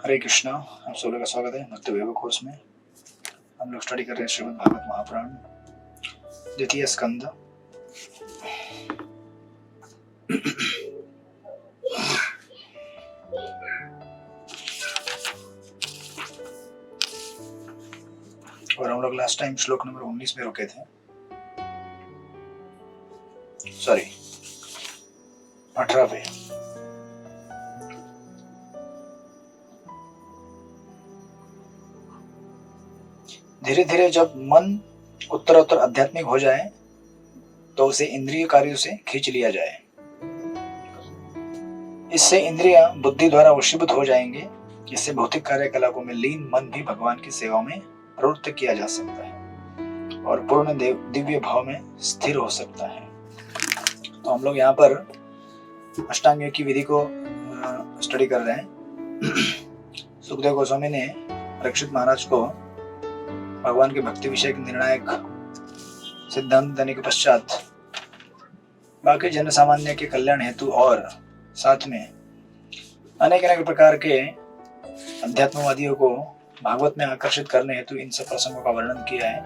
हरे कृष्णा। आप सब लोग का स्वागत है भक्ति वैभव कोर्स में। हम लोग स्टडी कर रहे हैं श्रीमद् भागवत महापुराण द्वितीय स्कंद। और हम लोग लास्ट टाइम श्लोक नंबर 19 में रुके थे, सॉरी 18 पे। धीरे धीरे जब मन उत्तरोत्तर आध्यात्मिक हो जाए तो उसे इंद्रिय कार्यों से खींच लिया जाए। इससे इंद्रियां बुद्धि द्वारा वशीभूत हो जाएंगे। इससे भौतिक कार्यकलापों में लीन मन भी भगवान की सेवा में प्रवृत्त किया जा सकता है और पूर्ण दिव्य भाव में स्थिर हो सकता है। तो हम लोग यहाँ पर अष्टांग योग की विधि को स्टडी कर रहे हैं। सुखदेव गोस्वामी ने परीक्षित महाराज को भगवान के भक्ति विषय के निर्णायक सिद्धांत देने के पश्चात बाकी जन सामान्य के कल्याण हेतु और साथ में अनेक अनेक प्रकार के अध्यात्मवादियों को भागवत में आकर्षित करने हेतु इन सब प्रसंगों का वर्णन किया है।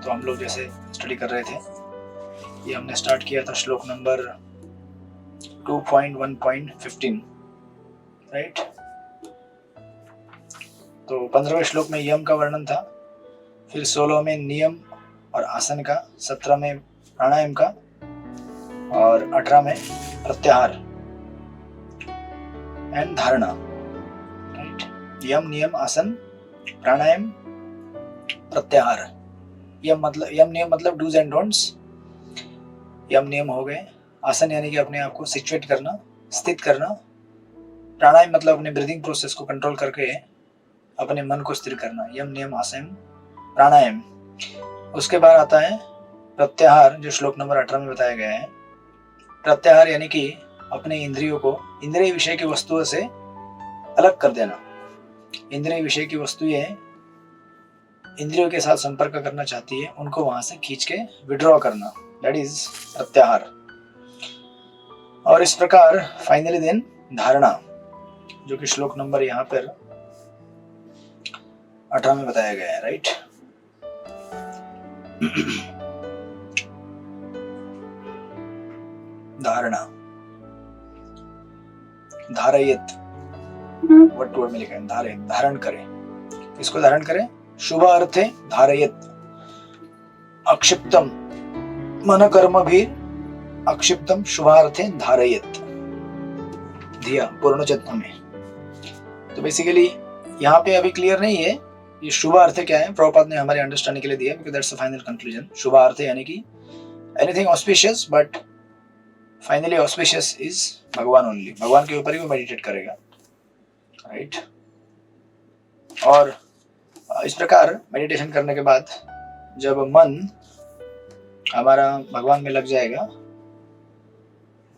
तो हम लोग जैसे स्टडी कर रहे थे, ये हमने स्टार्ट किया था श्लोक नंबर 2.1.15, राइट। तो 15वें श्लोक में यम का वर्णन था, फिर 16 में नियम और आसन का, 17 में प्राणायाम का और 18 में प्रत्याहार एंड धारणा, राइट। यम नियम आसन प्राणायाम प्रत्याहार। यम नियम मतलब डूज एंड डोंट्स। यम नियम हो गए। आसन यानी कि अपने आप को सिचुएट करना, स्थित करना। प्राणायाम मतलब अपने ब्रीदिंग प्रोसेस को कंट्रोल करके अपने मन को स्थिर करना। यम नियम आसन प्राणायाम। उसके बाद आता है प्रत्याहार, जो श्लोक नंबर 18 में बताया गया है। प्रत्याहार यानी कि अपने इंद्रियों को इंद्रिय विषय की वस्तुओं से अलग कर देना। इंद्रिय विषय की वस्तुएं इंद्रियों के साथ संपर्क करना चाहती है, उनको वहां से खींच के विड्रॉ करना, दैट इज प्रत्याहार। और इस प्रकार फाइनली देन धारणा, जो कि श्लोक नंबर यहाँ पर 18 में बताया गया है, राइट। धारणा, धारयत, वर्ड टू वर्ड में लिखा है धारयत, धारण करे। किसको धारण करे? शुभ अर्थे धारयत। अक्षिप्तम मन कर्म भी अक्षिप्तम शुभार्थे धारयत दिया पूर्ण जन्म में। तो बेसिकली यहाँ पे अभी क्लियर नहीं है ये शुभ अर्थ क्या है। प्रभुपाद ने हमारे अंडरस्टैंडिंग के लिए दिया, because that's the final conclusion. शुभ अर्थ यानी कि anything auspicious, but finally auspicious is Bhagwan only. भगवान के ऊपर ही वो मेडिटेट करेगा, राइट। और इस प्रकार मेडिटेशन करने के बाद जब मन हमारा भगवान में लग जाएगा,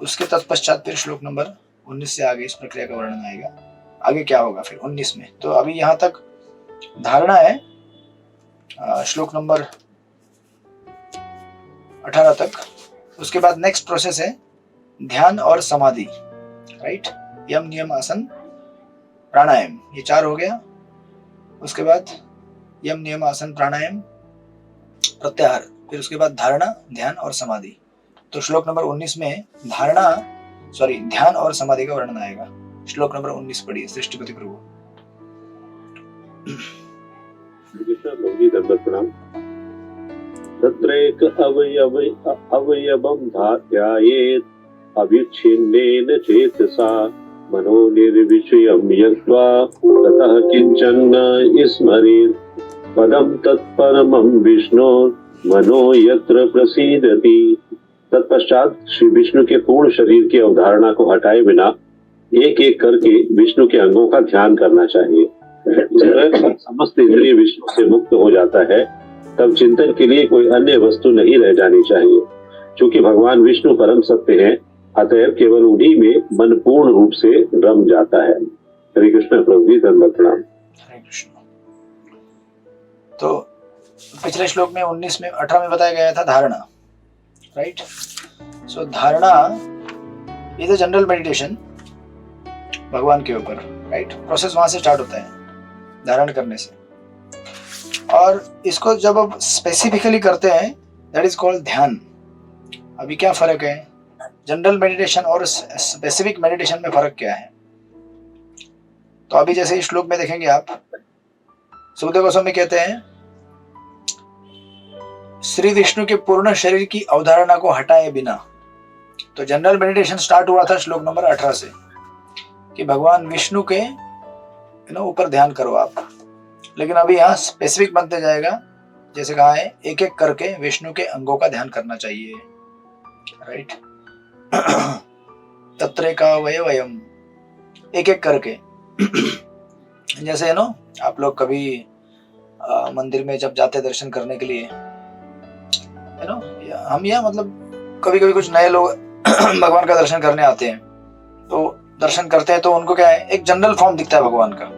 उसके तत्पश्चात फिर श्लोक नंबर 19 से आगे इस प्रक्रिया का वर्णन आएगा। आगे क्या होगा फिर 19 में। तो अभी यहाँ तक धारणा है श्लोक नंबर 18 तक। उसके बाद नेक्स्ट प्रोसेस है ध्यान और समाधि, राइट। यम नियम आसन प्राणायाम, ये 4 हो गया। उसके बाद यम नियम आसन प्राणायाम प्रत्याहार, फिर उसके बाद धारणा, ध्यान और समाधि। तो श्लोक नंबर 19 में ध्यान और समाधि का वर्णन आएगा। श्लोक नंबर 19 पढ़िए सृष्टिपति प्रभु। तत्रैक अवयवं ध्यायेत् अविच्छिन्नेन चेतसा मनो निर्विषयं यत्वा ततः किंचन न स्मरेत् पदं तत्परमं विष्णो मनो यत्र प्रसीदति। तत्पश्चात श्री विष्णु के पूर्ण शरीर की अवधारणा को हटाए बिना एक एक करके विष्णु के अंगों का ध्यान करना चाहिए। जब समस्त इंद्रिय विष्णु से मुक्त हो जाता है, तब चिंतन के लिए कोई अन्य वस्तु नहीं रह जानी चाहिए। क्योंकि भगवान विष्णु परम सत्य हैं, अतएव केवल उन्हीं में मन पूर्ण रूप से रम जाता है। हरे कृष्ण प्रभु जी, धन्यवाद, प्रणाम। हरे कृष्ण। तो पिछले श्लोक में 19 में 18 में बताया गया था धारणा, राइट। सो धारणा इज अ जनरल मेडिटेशन भगवान के ऊपर, राइट। प्रोसेस वहां से स्टार्ट होता है धारण करने से। और इसको जब आप स्पेसिफिकली करते हैं दैट इज कॉल्ड ध्यान। अभी क्या फर्क है जनरल मेडिटेशन और स्पेसिफिक मेडिटेशन में, फर्क क्या है? तो अभी जैसे इस श्लोक में देखेंगे आप, सुखदेव गोस्वामी कहते हैं श्री विष्णु के पूर्ण शरीर की अवधारणा को हटाए बिना। तो जनरल मेडिटेशन स्टार्ट हुआ था श्लोक नंबर 18 से कि भगवान विष्णु के ऊपर ध्यान करो आप। लेकिन अभी यहाँ स्पेसिफिक बनते जाएगा, जैसे कहा है एक एक करके विष्णु के अंगों का ध्यान करना चाहिए, राइट। तत्रेका वयम, एक एक करके। जैसे आप लोग कभी मंदिर में जब जाते दर्शन करने के लिए, हम या मतलब कभी कभी कुछ नए लोग भगवान का दर्शन करने आते हैं, तो दर्शन करते हैं तो उनको क्या है, एक जनरल फॉर्म दिखता है भगवान का,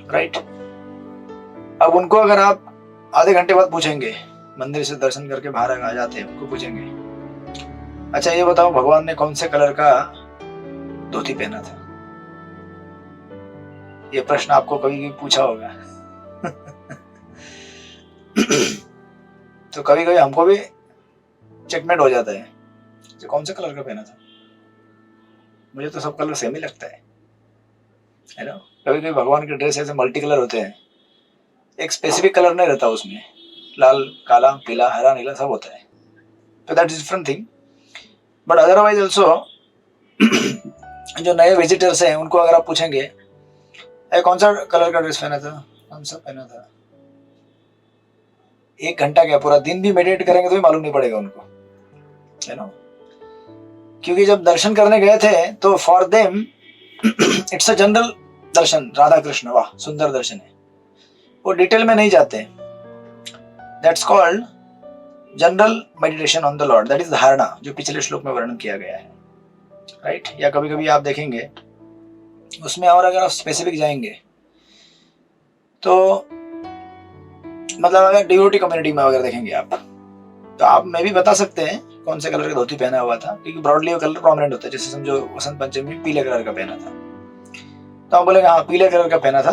राइट। अब उनको अगर आप आधे घंटे बाद पूछेंगे, मंदिर से दर्शन करके बाहर आ जाते हैं, उनको पूछेंगे अच्छा ये बताओ भगवान ने कौन से कलर का धोती पहना था? ये प्रश्न आपको कभी भी पूछा होगा। तो कभी कभी हमको भी चेकमेट हो जाता है, जो कौन से कलर का पहना था? मुझे तो सब कलर सेम ही लगता है ना। कभी कभी भगवान के ड्रेस ऐसे मल्टी कलर होते हैं, एक स्पेसिफिक कलर नहीं रहता उसमें, लाल काला पीला हरा नीला सब होता है, तो that is different thing. But otherwise also जो नए विजिटर्स हैं उनको अगर आप पूछेंगे कौन सा कलर का ड्रेस पहना था, कौन सा पहना था, 1 घंटा क्या पूरा दिन भी मेडिटेट करेंगे तो भी मालूम नहीं पड़ेगा उनको, है ना। क्योंकि जब दर्शन करने गए थे तो for them it's a general darshan, Radha Krishna वाह सुंदर दर्शन है, वो डिटेल में नहीं जाते। That's called general meditation on the lord, that is dharana, जो पिछले श्लोक में वर्णन किया गया है, राइट। या कभी कभी आप देखेंगे उसमें, और अगर आप स्पेसिफिक जाएंगे तो मतलब अगर डिवोटी कम्युनिटी में अगर देखेंगे आप, तो आप में भी बता सकते हैं कौन से कलर का धोती पहना हुआ था, क्योंकि ब्रॉडली वो कलर प्रोमिनेंट होता है। जैसे समझो वसंत पंचमी में पीले कलर का पहना था, तो आप बोलेंगे हाँ पीले कलर का पहना था,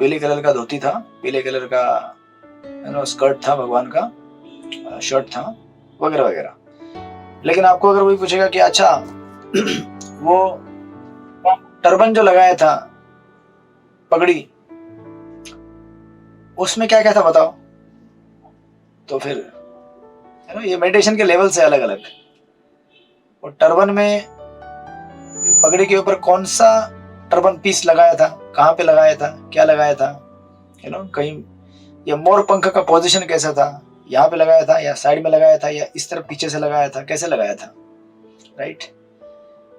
पीले कलर का धोती था, पीले कलर का स्कर्ट था, भगवान का शर्ट था, वगैरह वगैरह। लेकिन आपको अगर वही पूछेगा कि अच्छा वो टर्बन जो लगाया था, पगड़ी, उसमें क्या क्या था बताओ, तो फिर ये मेडिटेशन के लेवल से अलग अलग। और टर्बन में पगड़ी के ऊपर कौन सा टर्बन पीस लगाया था, कहाँ पे लगाया था, क्या लगाया था, कहीं या मोर पंख का पोजीशन कैसा था, यहाँ पे लगाया था या साइड में लगाया था या इस तरफ पीछे से लगाया था, कैसे लगाया था, राइट।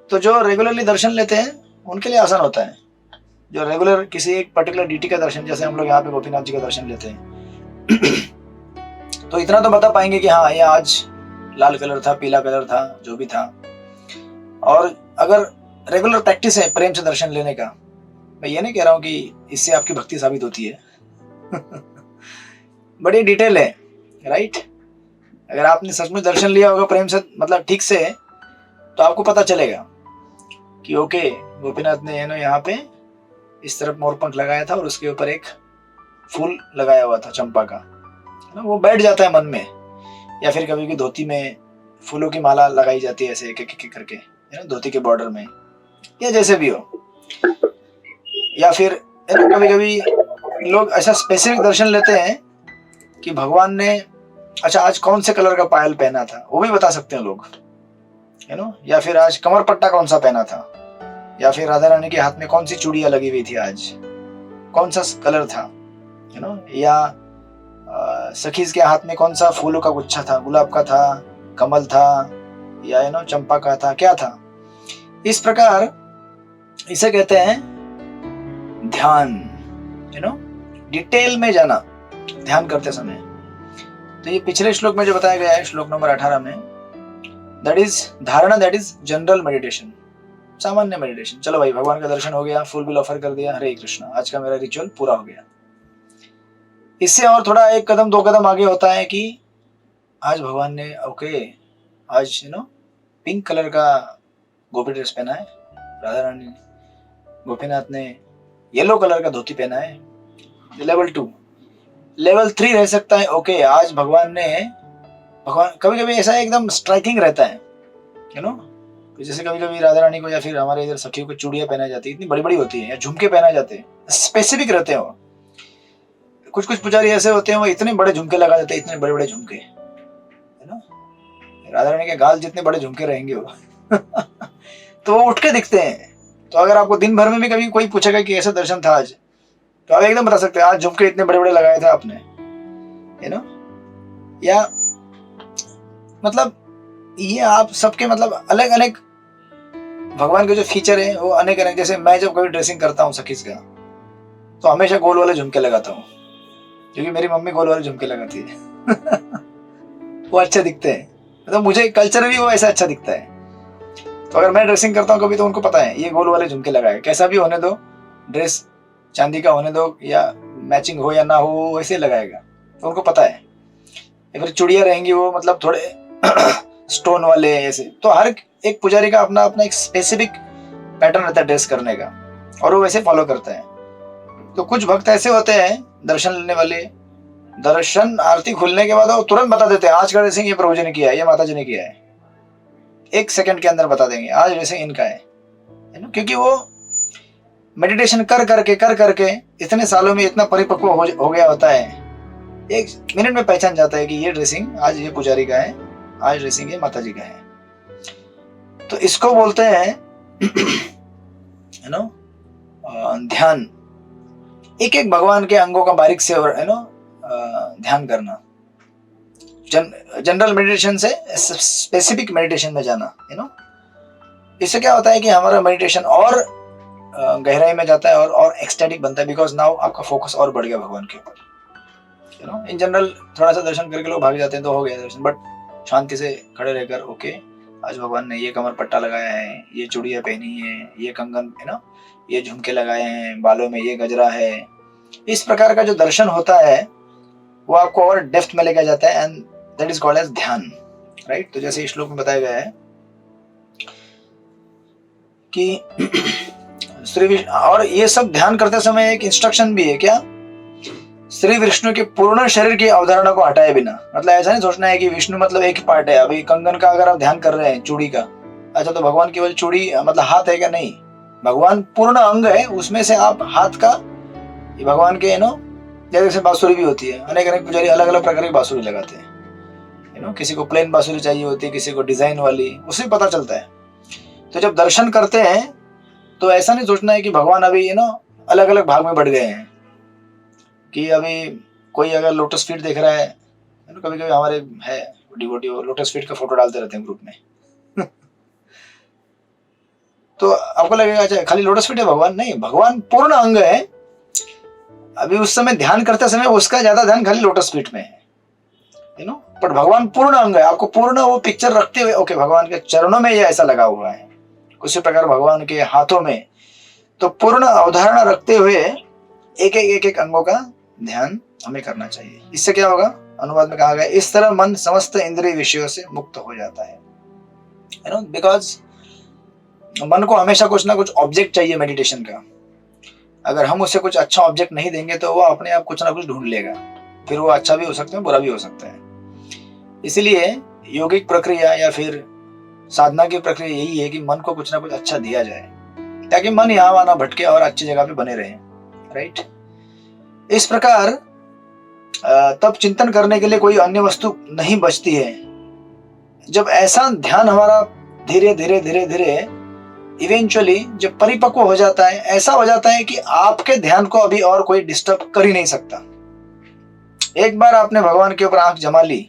तो जो रेगुलरली दर्शन लेते हैं उनके लिए आसान होता है। जो रेगुलर किसी एक पर्टिकुलर डीटी का दर्शन, जैसे हम लोग यहाँ पे गोपीनाथ जी का दर्शन लेते हैं तो इतना तो बता पाएंगे कि हाँ ये आज लाल कलर था, पीला कलर था, जो भी था। और अगर रेगुलर प्रैक्टिस है प्रेम से दर्शन लेने का, मैं ये नहीं कह रहा हूँ कि इससे आपकी भक्ति साबित होती है बड़ी डिटेल है, राइट। अगर आपने सचमुच दर्शन लिया होगा प्रेम से, मतलब ठीक से, तो आपको पता चलेगा कि ओके गोपीनाथ ने यहाँ पे इस तरफ मोरपंख लगाया था और उसके ऊपर एक फूल लगाया हुआ था चंपा का, वो बैठ जाता है मन में। या फिर कभी भी धोती में फूलों की माला लगाई जाती है ऐसे एक एक करके, धोती के बॉर्डर में, या जैसे भी हो। या फिर कभी कभी लोग ऐसा स्पेसिफिक दर्शन लेते हैं कि भगवान ने अच्छा आज कौन से कलर का पायल पहना था, वो भी बता सकते हैं लोग, या फिर आज कमर पट्टा कौन सा पहना था, या फिर राधा रानी के हाथ में कौन सी चूड़ियां लगी हुई थी, आज कौन सा कलर था, या सखीज के हाथ में कौन सा फूलों का गुच्छा था, गुलाब का था, कमल था, या चंपा का था, क्या था। इस प्रकार इसे कहते हैं ध्यान, डिटेल में जाना ध्यान करते समय। तो ये पिछले श्लोक में जो बताया गया है श्लोक नंबर 18 में, दैट इज धारणा, दैट इज जनरल मेडिटेशन, सामान्य मेडिटेशन। चलो भाई भगवान का दर्शन हो गया, फूल बिल ऑफर कर दिया, हरे कृष्ण, आज का मेरा रिचुअल पूरा हो गया। इससे और थोड़ा 1 कदम 2 कदम आगे होता है कि आज भगवान ने ओके आज पिंक कलर का गोपी ड्रेस पहना है राधा रानी ने, गोपीनाथ ने येलो कलर का धोती पहना है, लेवल 2। लेवल 3 रह सकता है, ओके आज भगवान कभी कभी ऐसा एकदम स्ट्राइकिंग रहता है, यू नो, जैसे कभी कभी राधा रानी को या फिर हमारे इधर सखियों को चूड़ियां पहनाई जाती है, इतनी बड़ी बड़ी होती है, या झुमके पहनाए जाते हैं, स्पेसिफिक रहते हैं वो। कुछ कुछ पुजारी ऐसे होते हैं वो इतने बड़े झुमके लगा देते हैं, इतने बड़े बड़े झुमके, है ना, राधा रानी के गाल जितने बड़े झुमके रहेंगे वो तो वो उठ के दिखते हैं। तो अगर आपको दिन भर में भी कभी कोई पूछेगा कि ऐसा दर्शन था आज, तो आप एकदम बता सकते हैं आज झुमके इतने बड़े बड़े लगाए थे आपने, यू नो। या मतलब ये आप सबके मतलब अलग अलग भगवान के जो फीचर है वो अनेक अनेक। जैसे मैं जब कभी ड्रेसिंग करता हूँ सखीज का, तो हमेशा गोल वाले झुमके लगाता हूँ, क्योंकि मेरी मम्मी गोल वाले झुमके लगाती है वो अच्छे दिखते हैं, मतलब मुझे कल्चर भी वो ऐसा अच्छा दिखता है। तो अगर मैं ड्रेसिंग करता हूँ कभी, तो उनको पता है ये गोल वाले झुमके लगाए, कैसा भी होने दो, ड्रेस चांदी का होने दो या मैचिंग हो या ना हो, वैसे लगाएगा, तो उनको पता है। या फिर चूड़ियां रहेंगी वो मतलब थोड़े स्टोन वाले ऐसे। तो हर एक पुजारी का अपना अपना एक स्पेसिफिक पैटर्न रहता है ड्रेस करने का, और वो वैसे फॉलो करता है। तो कुछ भक्त ऐसे होते हैं दर्शन लेने वाले, दर्शन आरती खुलने के बाद वो तुरंत बता देते हैं आज का ड्रेसिंग ये प्रभु जी ने किया है, ये माता जी ने किया है, 1 सेकंड के अंदर बता देंगे आज ड्रेसिंग इनका है ना, क्योंकि वो मेडिटेशन कर करके इतने सालों में इतना परिपक्व हो गया होता है, 1 मिनट में पहचान जाता है कि ये ड्रेसिंग आज ये पुजारी का है, आज ड्रेसिंग ये माता जी का है। तो इसको बोलते हैं यू नो ध्यान, एक एक भगवान के अंगों का बारीक से यू नो ध्यान करना। जनरल मेडिटेशन से स्पेसिफिक मेडिटेशन में जाना, यू नो। इससे क्या होता है कि हमारा मेडिटेशन और गहराई में जाता है और एक्सटेटिक बनता है, बिकॉज नाउ आपका फोकस और बढ़ गया भगवान के ऊपर, यू नो। इन जनरल थोड़ा सा दर्शन करके लोग भाग जाते हैं तो हो गया दर्शन, बट शांति से खड़े रहकर ओके आज भगवान ने ये कमर पट्टा लगाया है, ये चूड़ियां पहनी है, ये कंगन, यू नो, ये झुमके लगाए हैं, बालों में ये गजरा है। इस प्रकार का जो दर्शन होता है वो आपको और डेप्थ में लेकर जाता है, and that is called as dhyan, right. तो जैसे इस श्लोक में बताया गया है कि श्री, और ये सब ध्यान करते समय एक इंस्ट्रक्शन भी है क्या, श्री विष्णु के पूर्ण शरीर की अवधारणा को हटाए बिना। मतलब ऐसा नहीं सोचना है कि विष्णु मतलब एक ही पार्ट है। अभी कंगन का अगर आप ध्यान कर रहे हैं, चूड़ी का, अच्छा तो भगवान केवल चूड़ी मतलब हाथ है क्या? नहीं, भगवान पूर्ण अंग है, उसमें से आप हाथ का ये भगवान के, यू नो, जैसे बांसुरी भी होती है, अनेक अनेक पुजारी अलग अलग प्रकार की बांसुरी लगाते हैं, यू नो। किसी को प्लेन बांसुरी चाहिए होती है, किसी को डिजाइन वाली, उससे पता चलता है। तो जब दर्शन करते हैं तो ऐसा नहीं सोचना है कि भगवान अभी, यू नो, अलग अलग भाग में बढ़ गए हैं, कि अभी कोई अगर लोटस फीट देख रहा है, कभी कभी हमारे है डिवोटी लोटस फीट का फोटो डालते रहते हैं ग्रुप में तो आपको लगेगा अच्छा खाली लोटस फीट है भगवान, नहीं, भगवान पूर्ण अंग है। अभी उस समय ध्यान करते समय उसका ज्यादा ध्यान खाली लोटस फीट में है, यू नो, पर भगवान पूर्ण अंग है। आपको पूर्ण वो पिक्चर रखते हुए ओके भगवान के चरणों में ये ऐसा लगा हुआ है, उसी प्रकार भगवान के हाथों में, तो पूर्ण अवधारणा रखते हुए एक एक अंगों का ध्यान हमें करना चाहिए। इससे क्या होगा, अनुवाद में कहा गया इस तरह मन समस्त इंद्रिय विषयों से मुक्त हो जाता है, यू नो, बिकॉज मन को हमेशा कुछ ना कुछ ऑब्जेक्ट चाहिए मेडिटेशन का। अगर हम उसे कुछ अच्छा ऑब्जेक्ट नहीं देंगे तो वो अपने आप कुछ ना कुछ ढूंढ लेगा, फिर वो अच्छा भी हो सकता है, बुरा भी हो सकता है। इसलिए योगिक प्रक्रिया या फिर साधना की प्रक्रिया यही है कि मन को कुछ ना कुछ अच्छा दिया जाए, ताकि मन यहाँ वहां ना भटके और अच्छी जगह पे बने रहे, राइट। इस प्रकार तब चिंतन करने के लिए कोई अन्य वस्तु नहीं बचती है। जब ऐसा ध्यान हमारा धीरे धीरे धीरे धीरे इवेंचुअली जब परिपक्व हो जाता है, ऐसा हो जाता है कि आपके ध्यान को अभी और कोई डिस्टर्ब कर ही नहीं सकता। एक बार आपने भगवान के ऊपर आंख जमा ली,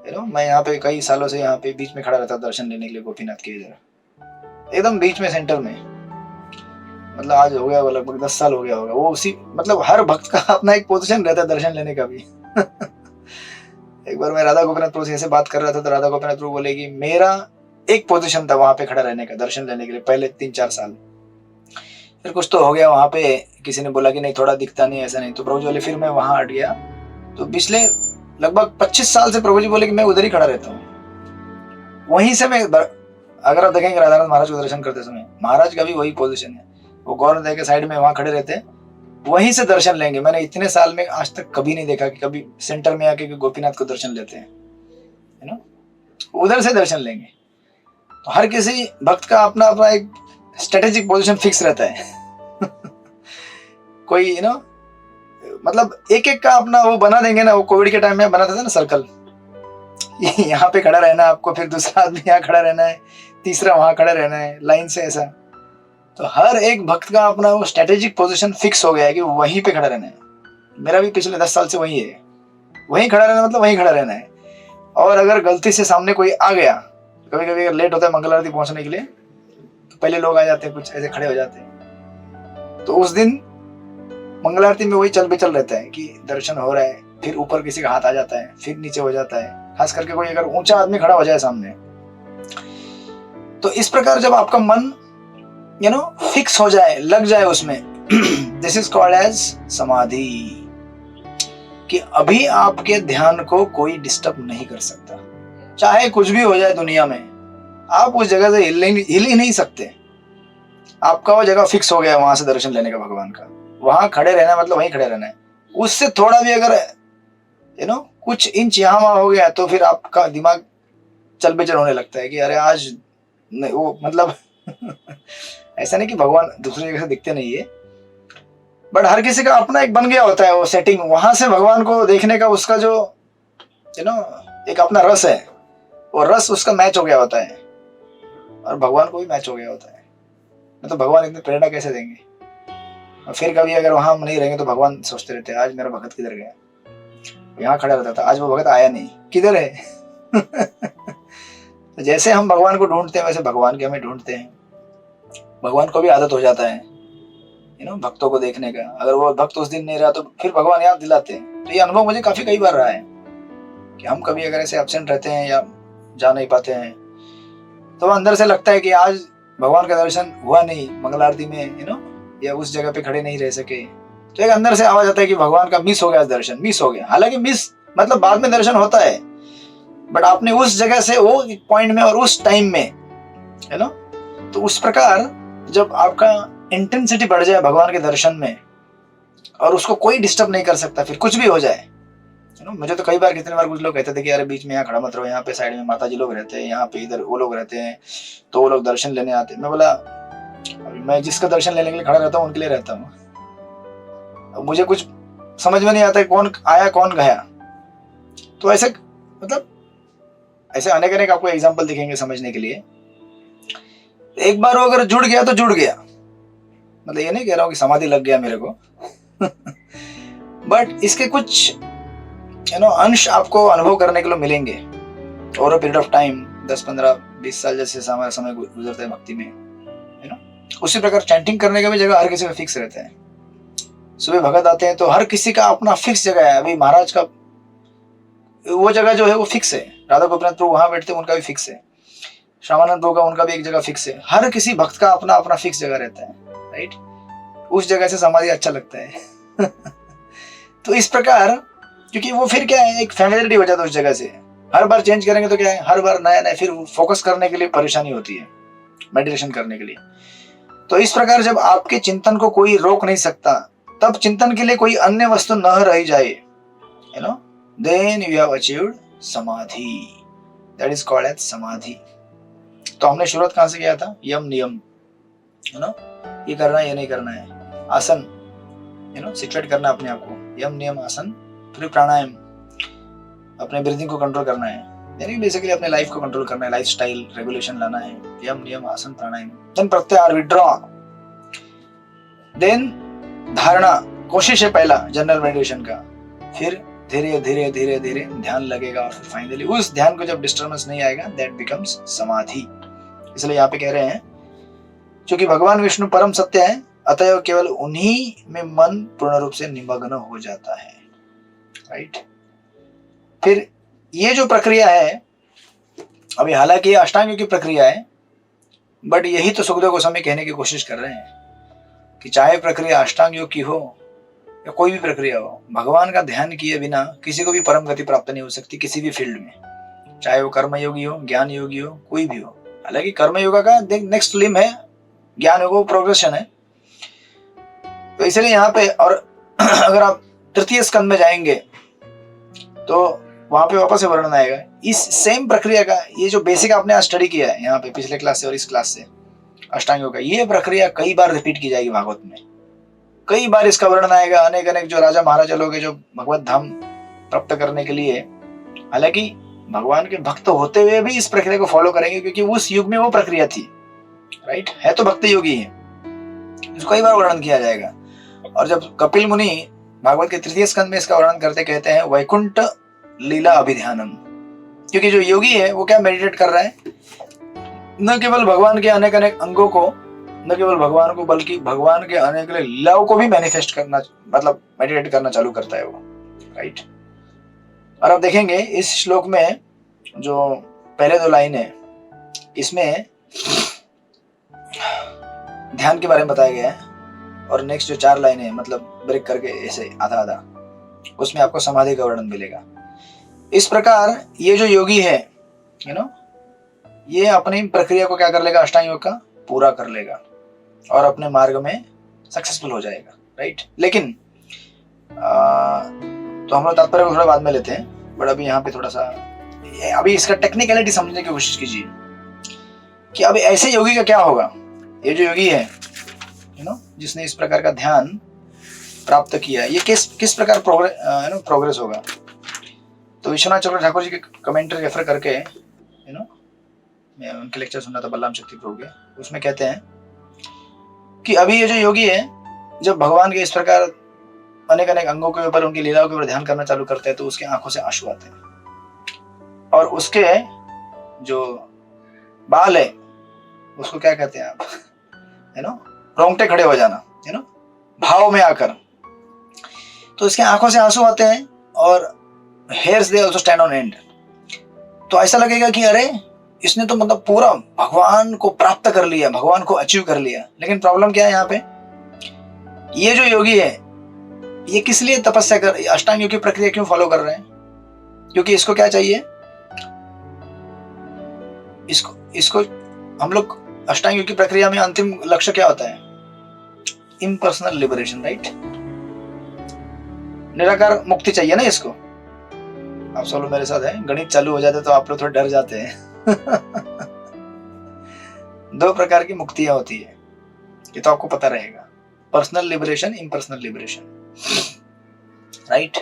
यू नो, मैं यहाँ पे कई सालों से यहाँ पे बीच में खड़ा रहता दर्शन लेने के लिए, गोपीनाथ के इधर एकदम बीच में सेंटर में, मतलब आज हो गया लगभग 10 साल हो गया होगा। वो उसी मतलब हर भक्त का अपना एक पोजीशन रहता है दर्शन लेने का भी एक बार मैं राधा गोपीनाथ प्रभु से ऐसे बात कर रहा था तो राधा गोपीनाथ प्रभु बोले कि मेरा एक पोजीशन था वहां पे खड़ा रहने का दर्शन लेने के लिए पहले 3-4 साल। फिर कुछ तो हो गया वहां पे, किसी ने बोला कि नहीं थोड़ा दिखता नहीं, ऐसा नहीं, तो प्रभु जी बोले फिर मैं वहां हट गया। तो पिछले लगभग 25 साल से प्रभु जी बोले कि मैं उधर ही खड़ा रहता हूँ। वहीं से मैं, अगर आप देखेंगे राधानाथ महाराज को दर्शन करते समय, महाराज का भी वही पोजीशन है। वो गौरव के साइड में वहां खड़े रहते हैं, वहीं से दर्शन लेंगे। मैंने इतने साल में आज तक कभी नहीं देखा कि कभी सेंटर में आके गोपीनाथ को दर्शन लेते हैं, यू नो, उधर से दर्शन लेंगे। तो हर किसी भक्त का अपना अपना एक स्ट्रेटेजिक पोजीशन फिक्स रहता है कोई यू नो मतलब एक एक का अपना वो बना देंगे ना। वो कोविड के टाइम में बनाते थे ना सर्कल, यहाँ पे खड़ा रहना है आपको, फिर दूसरा आदमी यहाँ खड़ा रहना है, तीसरा वहां खड़ा रहना है, लाइन से ऐसा। तो हर एक भक्त का अपना वो स्ट्रेटेजिक पोजीशन फिक्स हो गया है कि वहीं पे खड़ा रहना है। मेरा भी पिछले 10 साल से वही है, वहीं खड़ा रहना मतलब वहीं खड़ा रहना है। और अगर गलती से सामने कोई आ गया, कभी कभी अगर लेट होता है मंगल आरती पहुंचने के लिए, तो पहले लोग आ जाते हैं, कुछ ऐसे खड़े हो जाते हैं। तो उस दिन मंगल आरती में वही चल बेचल रहता है कि दर्शन हो रहा है, फिर ऊपर किसी का हाथ आ जाता है, फिर नीचे हो जाता है, खास करके कोई अगर ऊंचा आदमी खड़ा हो जाए सामने। तो इस प्रकार जब आपका मन यू नो फिक्स हो जाए, लग जाए उसमें, दिस इज कॉल्ड एज समाधि, कि अभी आपके ध्यान को कोई डिस्टर्ब नहीं कर सकता। चाहे कुछ भी हो जाए दुनिया में, आप उस जगह से हिल ही नहीं सकते। आपका वो जगह फिक्स हो गया वहां से दर्शन लेने का भगवान का, वहां खड़े रहना मतलब वहीं खड़े रहना है। उससे थोड़ा भी अगर यू नो कुछ इंच यहाँ वहां हो गया तो फिर आपका दिमाग चल बेचल होने लगता है कि अरे आज नहीं, वो मतलब ऐसा नहीं कि भगवान दूसरी जगह से दिखते नहीं है, बट हर किसी का अपना एक बन गया होता है वो सेटिंग। वहां से भगवान को देखने का उसका जो यू नो एक अपना रस है, वो रस उसका मैच हो गया होता है, और भगवान को भी मैच हो गया होता है। तो भगवान इतनी प्रेरणा कैसे देंगे? और फिर कभी अगर वहां नहीं रहेंगे तो भगवान सोचते रहते हैं आज मेरा भगत किधर गया, यहाँ खड़ा रहता था, आज वो भगत आया नहीं, किधर है? तो जैसे हम भगवान को ढूंढते हैं वैसे भगवान के हमें ढूंढते हैं। भगवान को भी आदत हो जाता है यू नो भक्तों को देखने का। अगर वो भक्त उस दिन नहीं रहा तो फिर भगवान याद दिलाते हैं। तो ये अनुभव मुझे काफी कई बार रहा है कि हम कभी अगर ऐसे एब्सेंट रहते हैं या जा नहीं पाते हैं, तो अंदर से लगता है कि आज भगवान का दर्शन हुआ नहीं मंगल आरती में, यू नो, या उस जगह पे खड़े नहीं रह सके। तो एक अंदर से आवाज आता है कि भगवान का मिस हो गया, दर्शन मिस हो गया। हालांकि मिस मतलब बाद में दर्शन होता है, बट आपने उस जगह से वो पॉइंट में और उस टाइम में है ना। तो उस प्रकार जब आपका इंटेंसिटी बढ़ जाए भगवान के दर्शन में और उसको कोई डिस्टर्ब नहीं कर सकता, फिर कुछ भी हो जाए यू नो। मुझे तो कई बार कितने बार कुछ लोग कहते थे कि अरे बीच में यहाँ खड़ा मत रहो, यहाँ पे साइड में माता जी लोग रहते हैं, यहाँ पे इधर वो लोग रहते हैं, तो वो लोग दर्शन लेने आते हैं। मैं बोला मैं जिसका दर्शन लेने के लिए खड़ा रहता हूँ उनके लिए रहता हूँ। मुझे कुछ समझ में नहीं आता है कौन आया कौन गया। तो ऐसे मतलब ऐसे अनेक अनेक आपको एग्जाम्पल दिखेंगे समझने के लिए। एक बार वो अगर जुड़ गया तो जुड़ गया, मतलब ये नहीं कह रहा हूँ कि समाधि लग गया मेरे को बट इसके कुछ यू नो अंश आपको अनुभव करने के लिए मिलेंगे over a period of time. 10, 15, 20 साल जैसे समय गुजरता है भक्ति में यू नो। उसी प्रकार चैंटिंग करने का भी जगह हर किसी का फिक्स रहता है। सुबह भगत आते हैं तो हर किसी का अपना फिक्स जगह है। अभी महाराज का वो जगह जो है वो फिक्स है, राधा गोपीनाथ प्रभु वहां बैठते हैं उनका भी फिक्स है, श्यामानंद प्रभु का उनका भी एक जगह फिक्स है। हर किसी भक्त का अपना अपना फिक्स जगह रहता है, राइट। उस जगह से समाधि अच्छा लगता है तो इस प्रकार क्योंकि वो फिर क्या है एक फैमिलियरिटी हो जाता है उस जगह से। हर बार चेंज करेंगे तो क्या है हर बार नया नया, फिर फोकस करने के लिए परेशानी होती है मेडिटेशन करने के लिए। तो इस प्रकार जब आपके चिंतन को कोई रोक नहीं सकता, तब चिंतन के लिए कोई अन्य वस्तु न रह जाए you know, then you have achieved samadhi, that is called as samadhi. तो हमने शुरुआत कहां से किया था? यम नियम यू नो, ये करना है ये नहीं करना है, आसन यू नो सिचुएट करना अपने आप को, यम नियम आसन, फिर प्राणायाम, अपने ब्रीथिंग को कंट्रोल करना है, यानी बेसिकली अपने लाइफ को कंट्रोल करना है, लाइफस्टाइल रेगुलेशन लाना है, यम नियम आसन प्राणायाम। देन प्रत्याहार विड्रॉ, देन धारणा, कोशिश है पहला जनरल मेडिटेशन का, फिर धीरे धीरे धीरे धीरे ध्यान लगेगा और फिर फाइनली उस ध्यान को जब डिस्टर्बेंस नहीं आएगा दैट बिकम्स समाधि। इसलिए यहाँ पे कह रहे हैं क्योंकि भगवान विष्णु परम सत्य है, अतएव केवल उन्हीं में मन पूर्ण रूप से निमग्न हो जाता है, राइट। फिर ये जो प्रक्रिया है, अभी हालांकि ये अष्टांग योग की प्रक्रिया है, बट यही तो सुखदेव गोस्वामी कहने की कोशिश कर रहे हैं कि चाहे प्रक्रिया अष्टांग योग की हो या कोई भी प्रक्रिया हो, भगवान का ध्यान किए बिना किसी को भी परम गति प्राप्त नहीं हो सकती किसी भी फील्ड में, चाहे वो कर्म योगी हो, ज्ञान योगी हो, कोई भी हो। हालांकि कर्म योगा का नेक्स्ट लिम है, ज्ञान योग प्रोग्रेशन है, तो इसलिए यहाँ पे, और अगर आप तृतीय स्कंद में जाएंगे तो वहां पे वापस से वर्णन आएगा इस सेम प्रक्रिया का। ये जो बेसिक आपने आज स्टडी किया है यहाँ पे पिछले क्लास से और इस क्लास से अष्टांग योग का, ये प्रक्रिया कई बार रिपीट की जाएगी भागवत में। कई बार इसका वर्णन आएगा। अनेक अनेक जो राजा महाराजा लोग हैं जो भगवत धाम प्राप्त करने के लिए, हालांकि भगवान के भक्त होते हुए भी इस प्रक्रिया को फॉलो करेंगे, क्योंकि उस युग में वो प्रक्रिया थी, राइट है तो भक्त योगी है, इसको कई बार वर्णन किया जाएगा। और जब कपिल मुनि भागवत के तृतीय स्कंद में इसका वर्णन करते कहते हैं वैकुंठ लीला अभिध्यानम, क्योंकि जो योगी है वो क्या मेडिटेट कर रहा है, न केवल भगवान के अनेक अनेक अंगों को, न केवल भगवान को, बल्कि भगवान के अनेक लीलाओं को भी मैनिफेस्ट करना, मतलब मेडिटेट करना चालू करता है वो, राइट। और अब देखेंगे इस श्लोक में जो पहले 2 लाइन है इसमें ध्यान के बारे में बताया गया है, और नेक्स्ट जो 4 लाइन है मतलब ब्रेक करके ऐसे आधा आधा, उसमें आपको समाधि का वर्णन मिलेगा। इस प्रकार ये जो योगी है ये अपनी प्रक्रिया को क्या कर लेगा, अष्टांग योग का पूरा कर लेगा और अपने मार्ग में सक्सेसफुल हो जाएगा, राइट। लेकिन तो हम लोग तात्पर्य को थोड़ा बाद में लेते हैं, बट अभी यहाँ पे थोड़ा सा अभी इसका टेक्निकलिटी समझने की कोशिश कीजिए कि अभी ऐसे योगी का क्या होगा। ये जो योगी है जिसने इस प्रकार का ध्यान प्राप्त किया, ये किस प्रकार प्रोग्रेस होगा। तो विश्वनाथ चक्र ठाकुर जी के कमेंट्री रेफर करके मैं उनके लेक्चर सुना था बलराम शक्ति प्रभु के, उसमें कहते हैं कि अभी ये जो योगी है जब भगवान के इस प्रकार अनेक अनेक अंगों के ऊपर, उनकी लीलाओं के ऊपर ध्यान करना चालू करते हैं तो उसके आंखों से आंसू आते हैं, और उसके जो बाल है उसको क्या कहते हैं आप, रोंगटे खड़े हो जाना, भाव में आकर। तो इसके आंखों से आंसू आते हैं और hairs they also stand on and. तो ऐसा लगेगा कि अरे इसने तो मतलब पूरा भगवान को प्राप्त कर लिया, भगवान को अचीव कर लिया। लेकिन प्रॉब्लम क्या है यहाँ पे, ये जो योगी है ये किस लिए तपस्या कर, अष्टांग योग की प्रक्रिया क्यों फॉलो कर रहे हैं, क्योंकि इसको क्या चाहिए, इसको हम लोग अष्टांग योग की प्रक्रिया में अंतिम लक्ष्य क्या होता है, इम्पर्सनल लिबरेशन, राइट। निराकार मुक्ति चाहिए ना इसको। आप सब लोग मेरे साथ हैं, गणित चालू हो जाते तो आप लोग थोड़े डर जाते हैं। 2 प्रकार की मुक्तियां होती है, ये तो आपको पता रहेगा, personal liberation, impersonal liberation, right.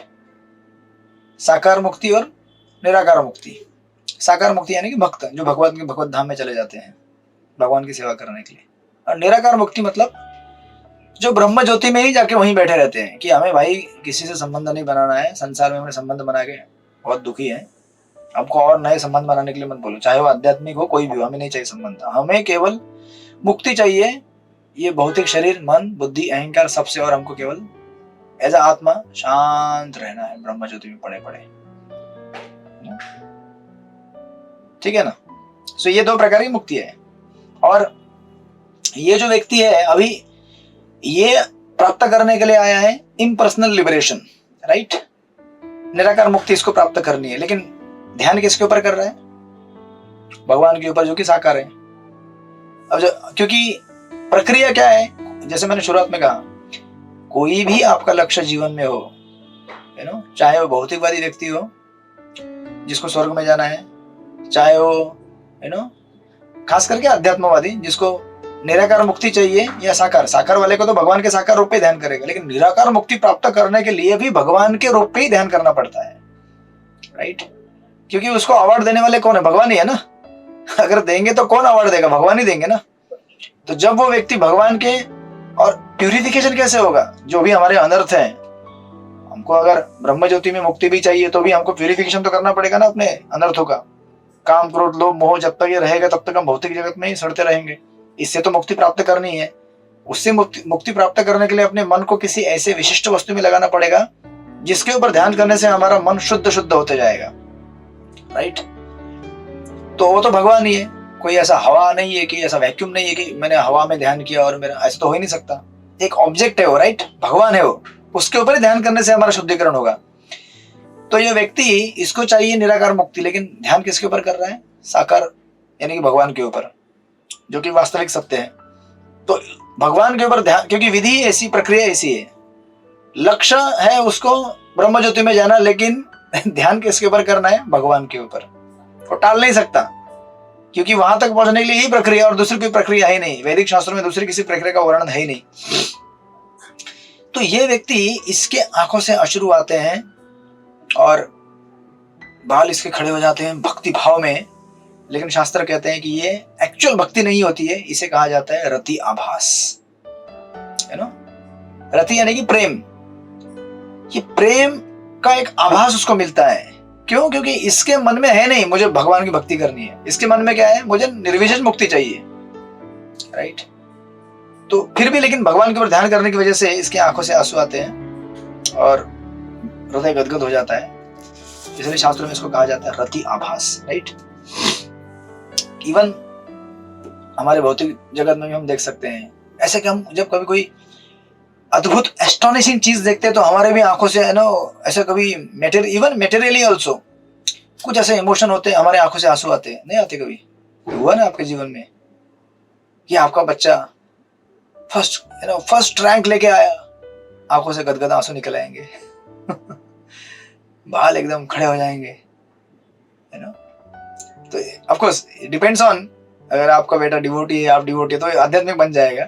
साकार मुक्ति और निराकार मुक्ति। साकार मुक्ति यानी कि भक्त जो भगवान के भगवत धाम में चले जाते हैं भगवान की सेवा करने के लिए, और निराकार मुक्ति मतलब जो ब्रह्म ज्योति में ही जाके वहीं बैठे रहते हैं कि हमें भाई किसी से संबंध नहीं बनाना है, संसार में हमने संबंध बना के बहुत दुखी है, हमको और नए संबंध बनाने के लिए मत बोलो, चाहे वो आध्यात्मिक हो कोई भी हो, हमें नहीं चाहिए संबंध, हमें केवल मुक्ति चाहिए। ये भौतिक शरीर, मन, बुद्धि, अहंकार सबसे, और हमको केवल एज आत्मा शांत रहना है, ब्रह्म ज्योति में पड़े पड़े, ठीक है ना। सो ये 2 प्रकार की मुक्ति है। और ये जो व्यक्ति है अभी ये प्राप्त करने के लिए आया है इम्पर्सनल लिबरेशन, राइट। निराकार मुक्ति इसको प्राप्त करनी है, लेकिन ध्यान किसके ऊपर कर रहा है, भगवान के ऊपर जो कि साकार है। अब क्योंकि प्रक्रिया क्या है, जैसे मैंने शुरुआत में कहा, कोई भी आपका लक्ष्य जीवन में हो, चाहे वो भौतिकवादी व्यक्ति हो जिसको स्वर्ग में जाना है, चाहे वो खास करके अध्यात्मवादी जिसको निराकार मुक्ति चाहिए, या साकार वाले को तो भगवान के साकार रूप पे ध्यान करेगा, लेकिन निराकार मुक्ति प्राप्त करने के लिए भी भगवान के रूप पे ही ध्यान करना पड़ता है, राइट। क्योंकि उसको अवार्ड देने वाले कौन है, भगवान ही है ना। अगर देंगे तो कौन अवार्ड देगा, भगवान ही देंगे ना। तो जब वो व्यक्ति भगवान के, और प्यूरिफिकेशन कैसे होगा, जो भी हमारे अनर्थ है, हमको अगर ब्रह्म ज्योति में मुक्ति भी चाहिए तो भी हमको प्यूरिफिकेशन तो करना पड़ेगा ना अपने अनर्थों का। काम, क्रोध, लोभ, मोह जब तक ये रहेगा तब तक हम भौतिक जगत में ही सड़ते रहेंगे। इससे तो मुक्ति प्राप्त करनी है। उससे मुक्ति प्राप्त करने के लिए अपने मन को किसी ऐसे विशिष्ट वस्तु में लगाना पड़ेगा जिसके ऊपर ध्यान करने से हमारा मन शुद्ध होते जाएगा, राइट। तो वो तो भगवान ही है, कोई ऐसा हवा नहीं है कि ऐसा वैक्यूम नहीं है कि मैंने हवा में ध्यान किया और मेरा, ऐसा तो हो ही नहीं सकता। एक ऑब्जेक्ट है वो, राइट, भगवान है वो, उसके ऊपर ही ध्यान करने से हमारा शुद्धिकरण होगा। तो ये व्यक्ति, इसको चाहिए निराकार मुक्ति, लेकिन ध्यान किसके ऊपर कर रहा है, साकार यानी कि भगवान के ऊपर, जो कि वास्तविक सत्य है। तो भगवान के ऊपर ध्यान, क्योंकि विधि ऐसी, प्रक्रिया ऐसी है, लक्ष्य है उसको ब्रह्म ज्योति में जाना, लेकिन ध्यान किसके ऊपर करना है? भगवान के ऊपर। वो टाल नहीं सकता, क्योंकि वहां तक पहुंचने के लिए यही प्रक्रिया, और दूसरी कोई प्रक्रिया है नहीं। वैदिक शास्त्रों में दूसरी किसी प्रक्रिया का वर्णन है ही नहीं। तो ये व्यक्ति, इसके आंखों से अश्रु आते हैं और बाल इसके खड़े हो जाते हैं भक्ति भाव में, लेकिन शास्त्र कहते हैं कि ये एक्चुअल भक्ति नहीं होती है, इसे कहा जाता है रति आभास, है ना। रति यानी कि प्रेम। ये प्रेम का एक आभास उसको मिलता है। क्यों? क्योंकि इसके मन में है नहीं मुझे भगवान की भक्ति करनी है, इसके मन में क्या है? मुझे निर्विशेष मुक्ति चाहिए, राइट। तो फिर भी लेकिन भगवान के ऊपर ध्यान करने की वजह से इसके आंखों से आंसू आते हैं और हृदय गदगद हो जाता है। इसलिए शास्त्रों में इसको कहा जाता है रति आभास, राइट। इवन हमारे भौतिक जगत में भी हम देख सकते हैं ऐसे कि हम जब कभी कोई अद्भुत एस्टोनिशिंग चीज देखते हैं तो हमारे भी आंखों से, है ना, ऐसे कभी इवन मेटेरियली ऑल्सो कुछ ऐसे इमोशन होते हैं, हमारे आंखों से आंसू आते हैं। नहीं आते? कभी हुआ ना आपके जीवन में कि आपका बच्चा फर्स्ट रैंक लेके आया, आंखों से गदगद आंसू निकल आएंगे बाल एकदम खड़े हो जाएंगे, है ना। तो ऑफ कोर्स डिपेंड्स ऑन, अगर आपका बेटा डिवोटी है, आप डिवोटी है, तो आध्यात्मिक बन जाएगा।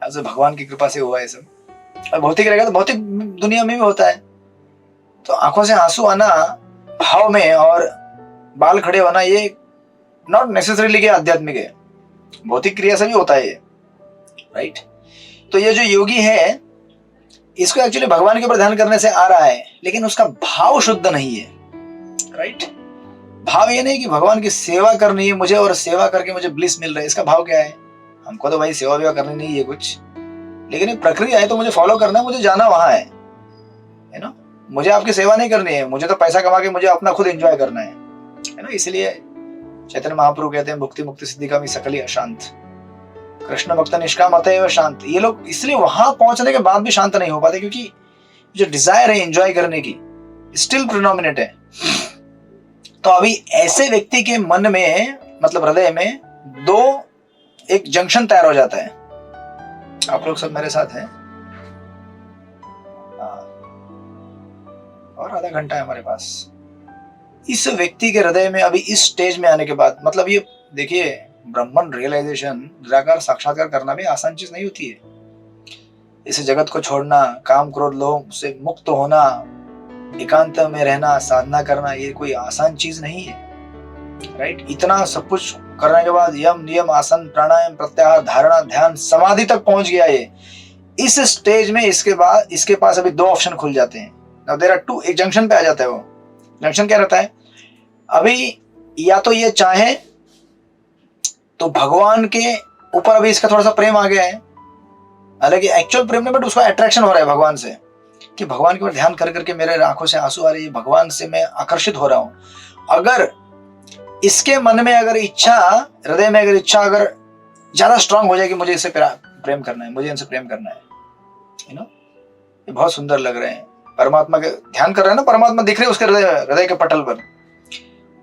ऐसे भगवान की कृपा से हुआ है सब। और भौतिक रहेगा तो भौतिक दुनिया में भी होता है। तो आंखों से आंसू आना भाव में और बाल खड़े होना, ये नॉट नेसेसरीली के आध्यात्मिक है, भौतिक क्रिया से भी होता है ये, राइट। तो ये जो योगी है, इसको एक्चुअली भगवान के ऊपर ध्यान करने से आ रहा है, लेकिन उसका भाव शुद्ध नहीं है, राइट। भाव ये नहीं कि भगवान की सेवा करनी है मुझे और सेवा करके मुझे ब्लिस मिल रहा है। इसका भाव क्या है? हमको तो भाई सेवा वेवा करनी नहीं है कुछ, लेकिन एक प्रक्रिया है तो मुझे फॉलो करना है, मुझे जाना वहां है ना। मुझे आपकी सेवा नहीं करनी है, मुझे तो पैसा कमा के मुझे अपना खुद एंजॉय करना है ना। इसलिए चैतन्य महाप्रभु कहते हैं भुक्ति मुक्ति सिद्धि का भी सकल ही अशांत, कृष्ण भक्त निष्काम अतएव शांत। ये लोग इसलिए वहां पहुंचने के बाद भी शांत नहीं हो पाते, क्योंकि जो डिजायर है एंजॉय करने की स्टिल प्रिडोमिनेट है। तो अभी ऐसे व्यक्ति के मन में, मतलब हृदय में, एक जंक्शन तैयार हो जाता है। आप लोग सब मेरे साथ हैं? और आधा घंटा है हमारे पास। इस व्यक्ति के हृदय में अभी इस स्टेज में आने के बाद, मतलब ये देखिए, ब्रह्मन रियलाइजेशन, निराकार साक्षात्कार करना भी आसान चीज नहीं होती है। इस जगत को छोड़ना, काम क्रोध लोभ से मुक्त होना, एकांत में रहना, साधना करना, ये कोई आसान चीज नहीं है, राइट। इतना सब कुछ करने के बाद यम नियम आसन प्राणायाम प्रत्याहार धारणा ध्यान समाधि तक पहुंच गया ये। इस स्टेज में इसके पास अभी दो ऑप्शन खुल जाते हैं। नाउ देयर आर टू, एक जंक्शन पे आ जाता है। वो जंक्शन क्या रहता है? अभी या तो ये चाहे तो भगवान के ऊपर अभी इसका थोड़ा सा प्रेम आ गया है, हालांकि एक्चुअल प्रेम नहीं, बट उसका अट्रैक्शन हो रहा है भगवान से, कि भगवान के ऊपर ध्यान कर करके मेरे आंखों से आंसू आ रही है, भगवान से मैं आकर्षित हो रहा हूं। अगर इसके मन में अगर इच्छा, हृदय में अगर इच्छा अगर ज्यादा स्ट्रांग हो जाएगी, मुझे इससे प्रेम करना है, मुझे इनसे प्रेम करना है, यू नो, ये बहुत सुंदर लग रहे हैं, परमात्मा के ध्यान कर रहे हैं ना, परमात्मा दिख रहे हैं उसके हृदय के पटल पर,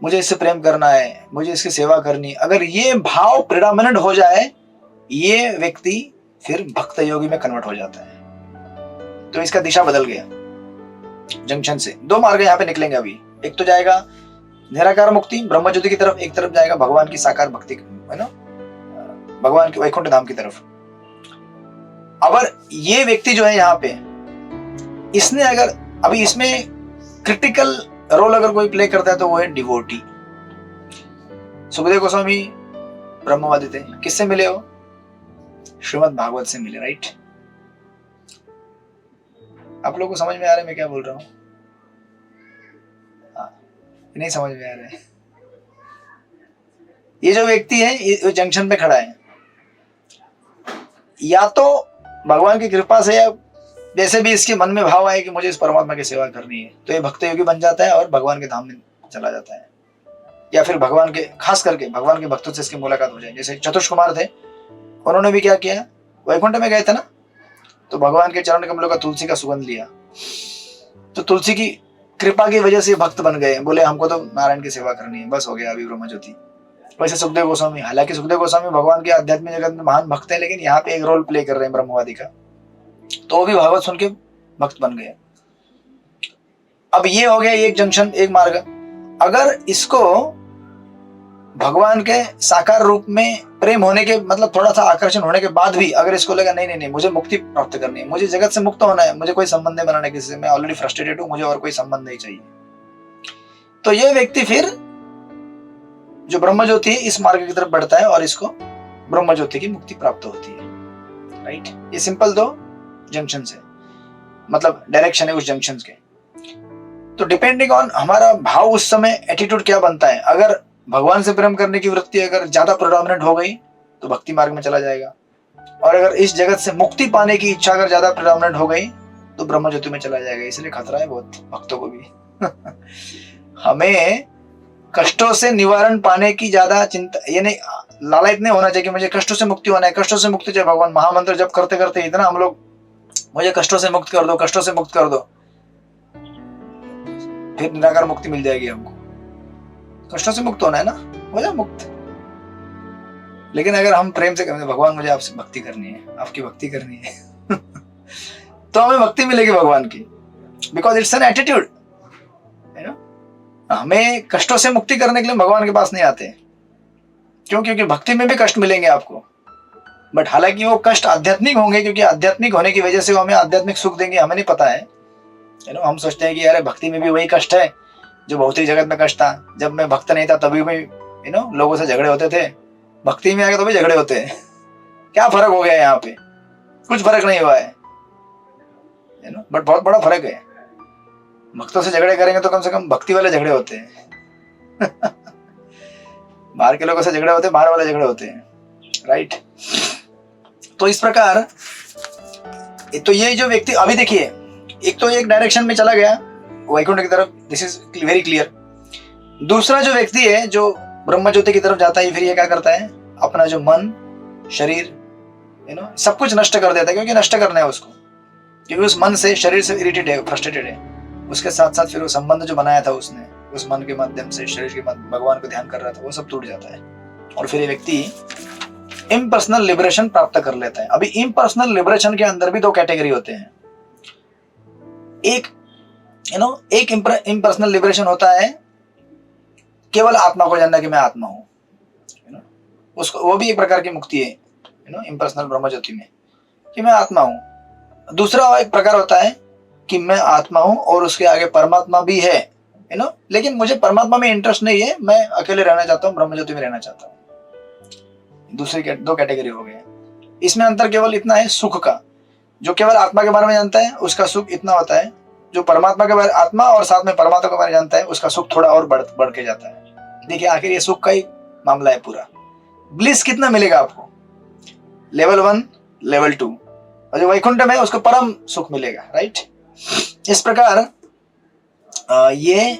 मुझे इससे प्रेम करना है, मुझे इसकी सेवा करनी है। अगर ये भाव प्रिडोमिनेंट हो जाए, ये व्यक्ति फिर भक्त योगी में कन्वर्ट हो जाता है। तो इसका दिशा बदल गया। जंक्शन से दो मार्ग यहाँ पे निकलेंगे अभी। एक तो जाएगा निराकार मुक्ति ब्रह्म ज्योति की तरफ, एक तरफ जाएगा भगवान की साकार भक्ति, है ना, भगवान के वैकुंठ धाम की तरफ। अगर ये व्यक्ति जो है यहाँ पे, इसने अगर अभी इसमें क्रिटिकल रोल अगर कोई प्ले करता है तो वो है डिवोटी। सुखदेव गोस्वामी ब्रह्मवादी थे, किससे मिले हो? श्रीमद् भागवत से मिले, राइट। आप लोगों को समझ में आ रहा है मैं क्या बोल रहा हूं? नहीं समझ में आ रहा है? ये जो व्यक्ति है ये जंक्शन पे खड़ा है, या तो भगवान की कृपा से या जैसे भी इसके मन में भाव आए कि मुझे इस परमात्मा की सेवा करनी है, तो ये भक्त योगी बन जाता है और भगवान के धाम में चला जाता है। या फिर भगवान के, खास करके भगवान के भक्तों से इसकी मुलाकात हो जाए। जैसे चतुष कुमार थे, उन्होंने भी क्या किया, वैकुंठ में गए थे ना, तो भगवान के चरण कमलों का तुलसी का सुगंध लिया, तो तुलसी की कृपा की वजह से भक्त बन गए। बोले हमको तो नारायण की सेवा करनी है, बस हो गया अभी ब्रह्म ज्योति, वैसे सुखदेव गोस्वामी, हालांकि सुखदेव गोस्वामी भगवान के आध्यात्मिक जगत में महान भक्त है, लेकिन यहाँ पे एक रोल प्ले कर रहे हैं ब्रह्मवादी का, तो वो भी भागवत सुन के भक्त बन गए। अब ये हो गया एक जंक्शन, एक मार्ग। अगर इसको भगवान के साकार रूप में प्रेम होने के मतलब थोड़ा सा आकर्षण होने के बाद भी अगर इसको लगा नहीं नहीं नहीं मुझे मुक्ति प्राप्त करनी है, मुझे जगत से मुक्त होना है, मुझे कोई संबंध नहीं बनाना किसी से, मैं ऑलरेडी फ्रस्ट्रेटेड हूं, मुझे और कोई संबंध नहीं चाहिए, तो ये व्यक्ति फिर जो ब्रह्म ज्योति है इस मार्ग की तरफ बढ़ता है और इसको ब्रह्म ज्योति की मुक्ति प्राप्त होती है। राइट, ये सिंपल दो जंक्शन है, मतलब डायरेक्शन है उस जंक्शन के। तो डिपेंडिंग ऑन हमारा भाव उस समय एटीट्यूड क्या बनता है, अगर भगवान से प्रेम करने की वृत्ति अगर ज्यादा प्रोडोमिनेंट हो गई तो भक्ति मार्ग में चला जाएगा, और अगर इस जगत से मुक्ति पाने की इच्छा अगर ज्यादा प्रोडोमिनेंट हो गई तो ब्रह्म ज्योति में चला जाएगा। इसलिए खतरा है बहुत भक्तों को भी हमें कष्टों से निवारण पाने की ज्यादा चिंता, ये नहीं लालच नहीं होना चाहिए कि मुझे कष्टों से मुक्ति होना है, कष्टों से मुक्ति चाहिए। भगवान महामंत्र जब करते करते इतना हम लोग मुझे कष्टों से मुक्त कर दो, कष्टों से मुक्त कर दो, फिर निराकार मुक्ति मिल जाएगी हमको। कष्टों से मुक्त होना है ना, हो जाए मुक्त। लेकिन अगर हम प्रेम से कहें भगवान मुझे आपसे भक्ति करनी है, आपकी भक्ति करनी है तो हमें भक्ति मिलेगी भगवान की, बिकॉज इट्स एन एटीट्यूड। हमें कष्टों से मुक्ति करने के लिए भगवान के पास नहीं आते, क्यों? क्योंकि भक्ति में भी कष्ट मिलेंगे आपको, बट हालांकि वो कष्ट आध्यात्मिक होंगे, क्योंकि आध्यात्मिक होने की वजह से वो हमें आध्यात्मिक सुख देंगे, हमें नहीं पता है। हम सोचते हैं कि अरे भक्ति में भी वही कष्ट है जो भौतिक जगत में कष्ट था, जब मैं भक्त नहीं था तभी भी लोगों से झगड़े होते थे, भक्ति में आ गए तो भी झगड़े होते हैं। क्या फर्क हो गया यहाँ पे? कुछ फर्क नहीं हुआ है, बट बहुत बड़ा फर्क है। भक्तों से झगड़े करेंगे तो कम से कम भक्ति वाले झगड़े होते हैं बाहर के लोगों से झगड़े होते हैं, बाहर वाले झगड़े होते हैं। राइट, तो इस प्रकार तो ये जो व्यक्ति अभी देखिए, एक तो एक डायरेक्शन में चला गया वैकुंठ की तरफ, दिस इज वेरी क्लियर। दूसरा जो व्यक्ति है जो ब्रह्म ज्योति की तरफ जाता है, फिर ये क्या करता है, अपना जो मन शरीर सब कुछ नष्ट कर देता है, क्योंकि नष्ट करना है उसको, क्योंकि उस मन से शरीर से इरिटेटेड है, फ्रस्ट्रेटेड है। उसके साथ साथ फिर वो संबंध जो बनाया था उसने उस मन के माध्यम से शरीर के भगवान को ध्यान कर रहा था, वो सब टूट जाता है और फिर ये व्यक्ति इम्पर्सनल लिबरेशन प्राप्त कर लेता है। अभी इम्पर्सनल लिबरेशन के अंदर भी दो कैटेगरी होते हैं। एक एक इम्पर्सनल लिबरेशन होता है केवल आत्मा को जानना कि मैं आत्मा हूं, उसको वो भी एक प्रकार की मुक्ति है इम्पर्सनल ब्रह्म ज्योति में, कि मैं आत्मा हूं। दूसरा एक प्रकार होता है कि मैं आत्मा हूं और उसके आगे परमात्मा भी है, लेकिन मुझे परमात्मा में इंटरेस्ट नहीं है, मैं अकेले रहना चाहता हूं, ब्रह्म ज्योति में रहना चाहता हूं। दूसरी दो कैटेगरी हो गए। इसमें अंतर केवल इतना है सुख का, जो केवल आत्मा के बारे में जानता है उसका सुख इतना होता है, जो परमात्मा के बारे आत्मा और साथ में परमात्मा के बारे में जानता है उसका सुख थोड़ा और बढ़ के जाता है। देखिए आखिर ये सुख का ही मामला है पूरा। ब्लिस कितना मिलेगा आपको, लेवल 1 लेवल 2, और जो वैकुंठ में उसको परम सुख मिलेगा। राइट, इस प्रकार ये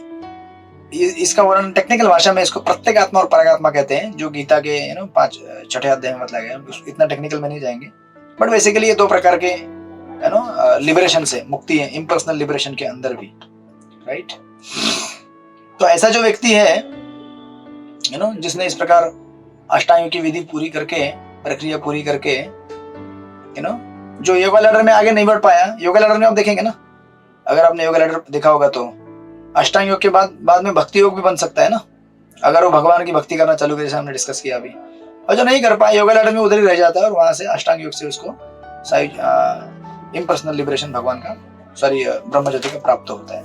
इसका वर्णन टेक्निकल भाषा में इसको प्रत्येक आत्मा और परागात्मा कहते हैं, जो गीता के 6 अध्याय में बताया गया। इतना टेक्निकल में नहीं जाएंगे, बट बेसिकली ये दो प्रकार के लिबरेशन से मुक्ति है, इम्पर्सनल लिबरेशन के अंदर भी। राइट, तो ऐसा जो व्यक्ति है जिसने इस प्रकार अष्टांग की विधि पूरी करके, प्रक्रिया पूरी करके जो योगा लैडर में आगे नहीं बढ़ पाया, योगा लैडर में आप देखेंगे ना, अगर आपने योगा लैडर देखा होगा तो अष्टांग योग के बाद में भक्ति योग भी बन सकता है ना, अगर वो भगवान की भक्ति करना चालू करे, जैसे हमने डिस्कस किया अभी। और जो नहीं कर पाए योगा लैडर में उधर ही रह जाता है, और वहां से अष्टांग योग से उसको इम्पर्सनल लिबरेशन भगवान का ब्रह्म ज्योति का प्राप्त होता है।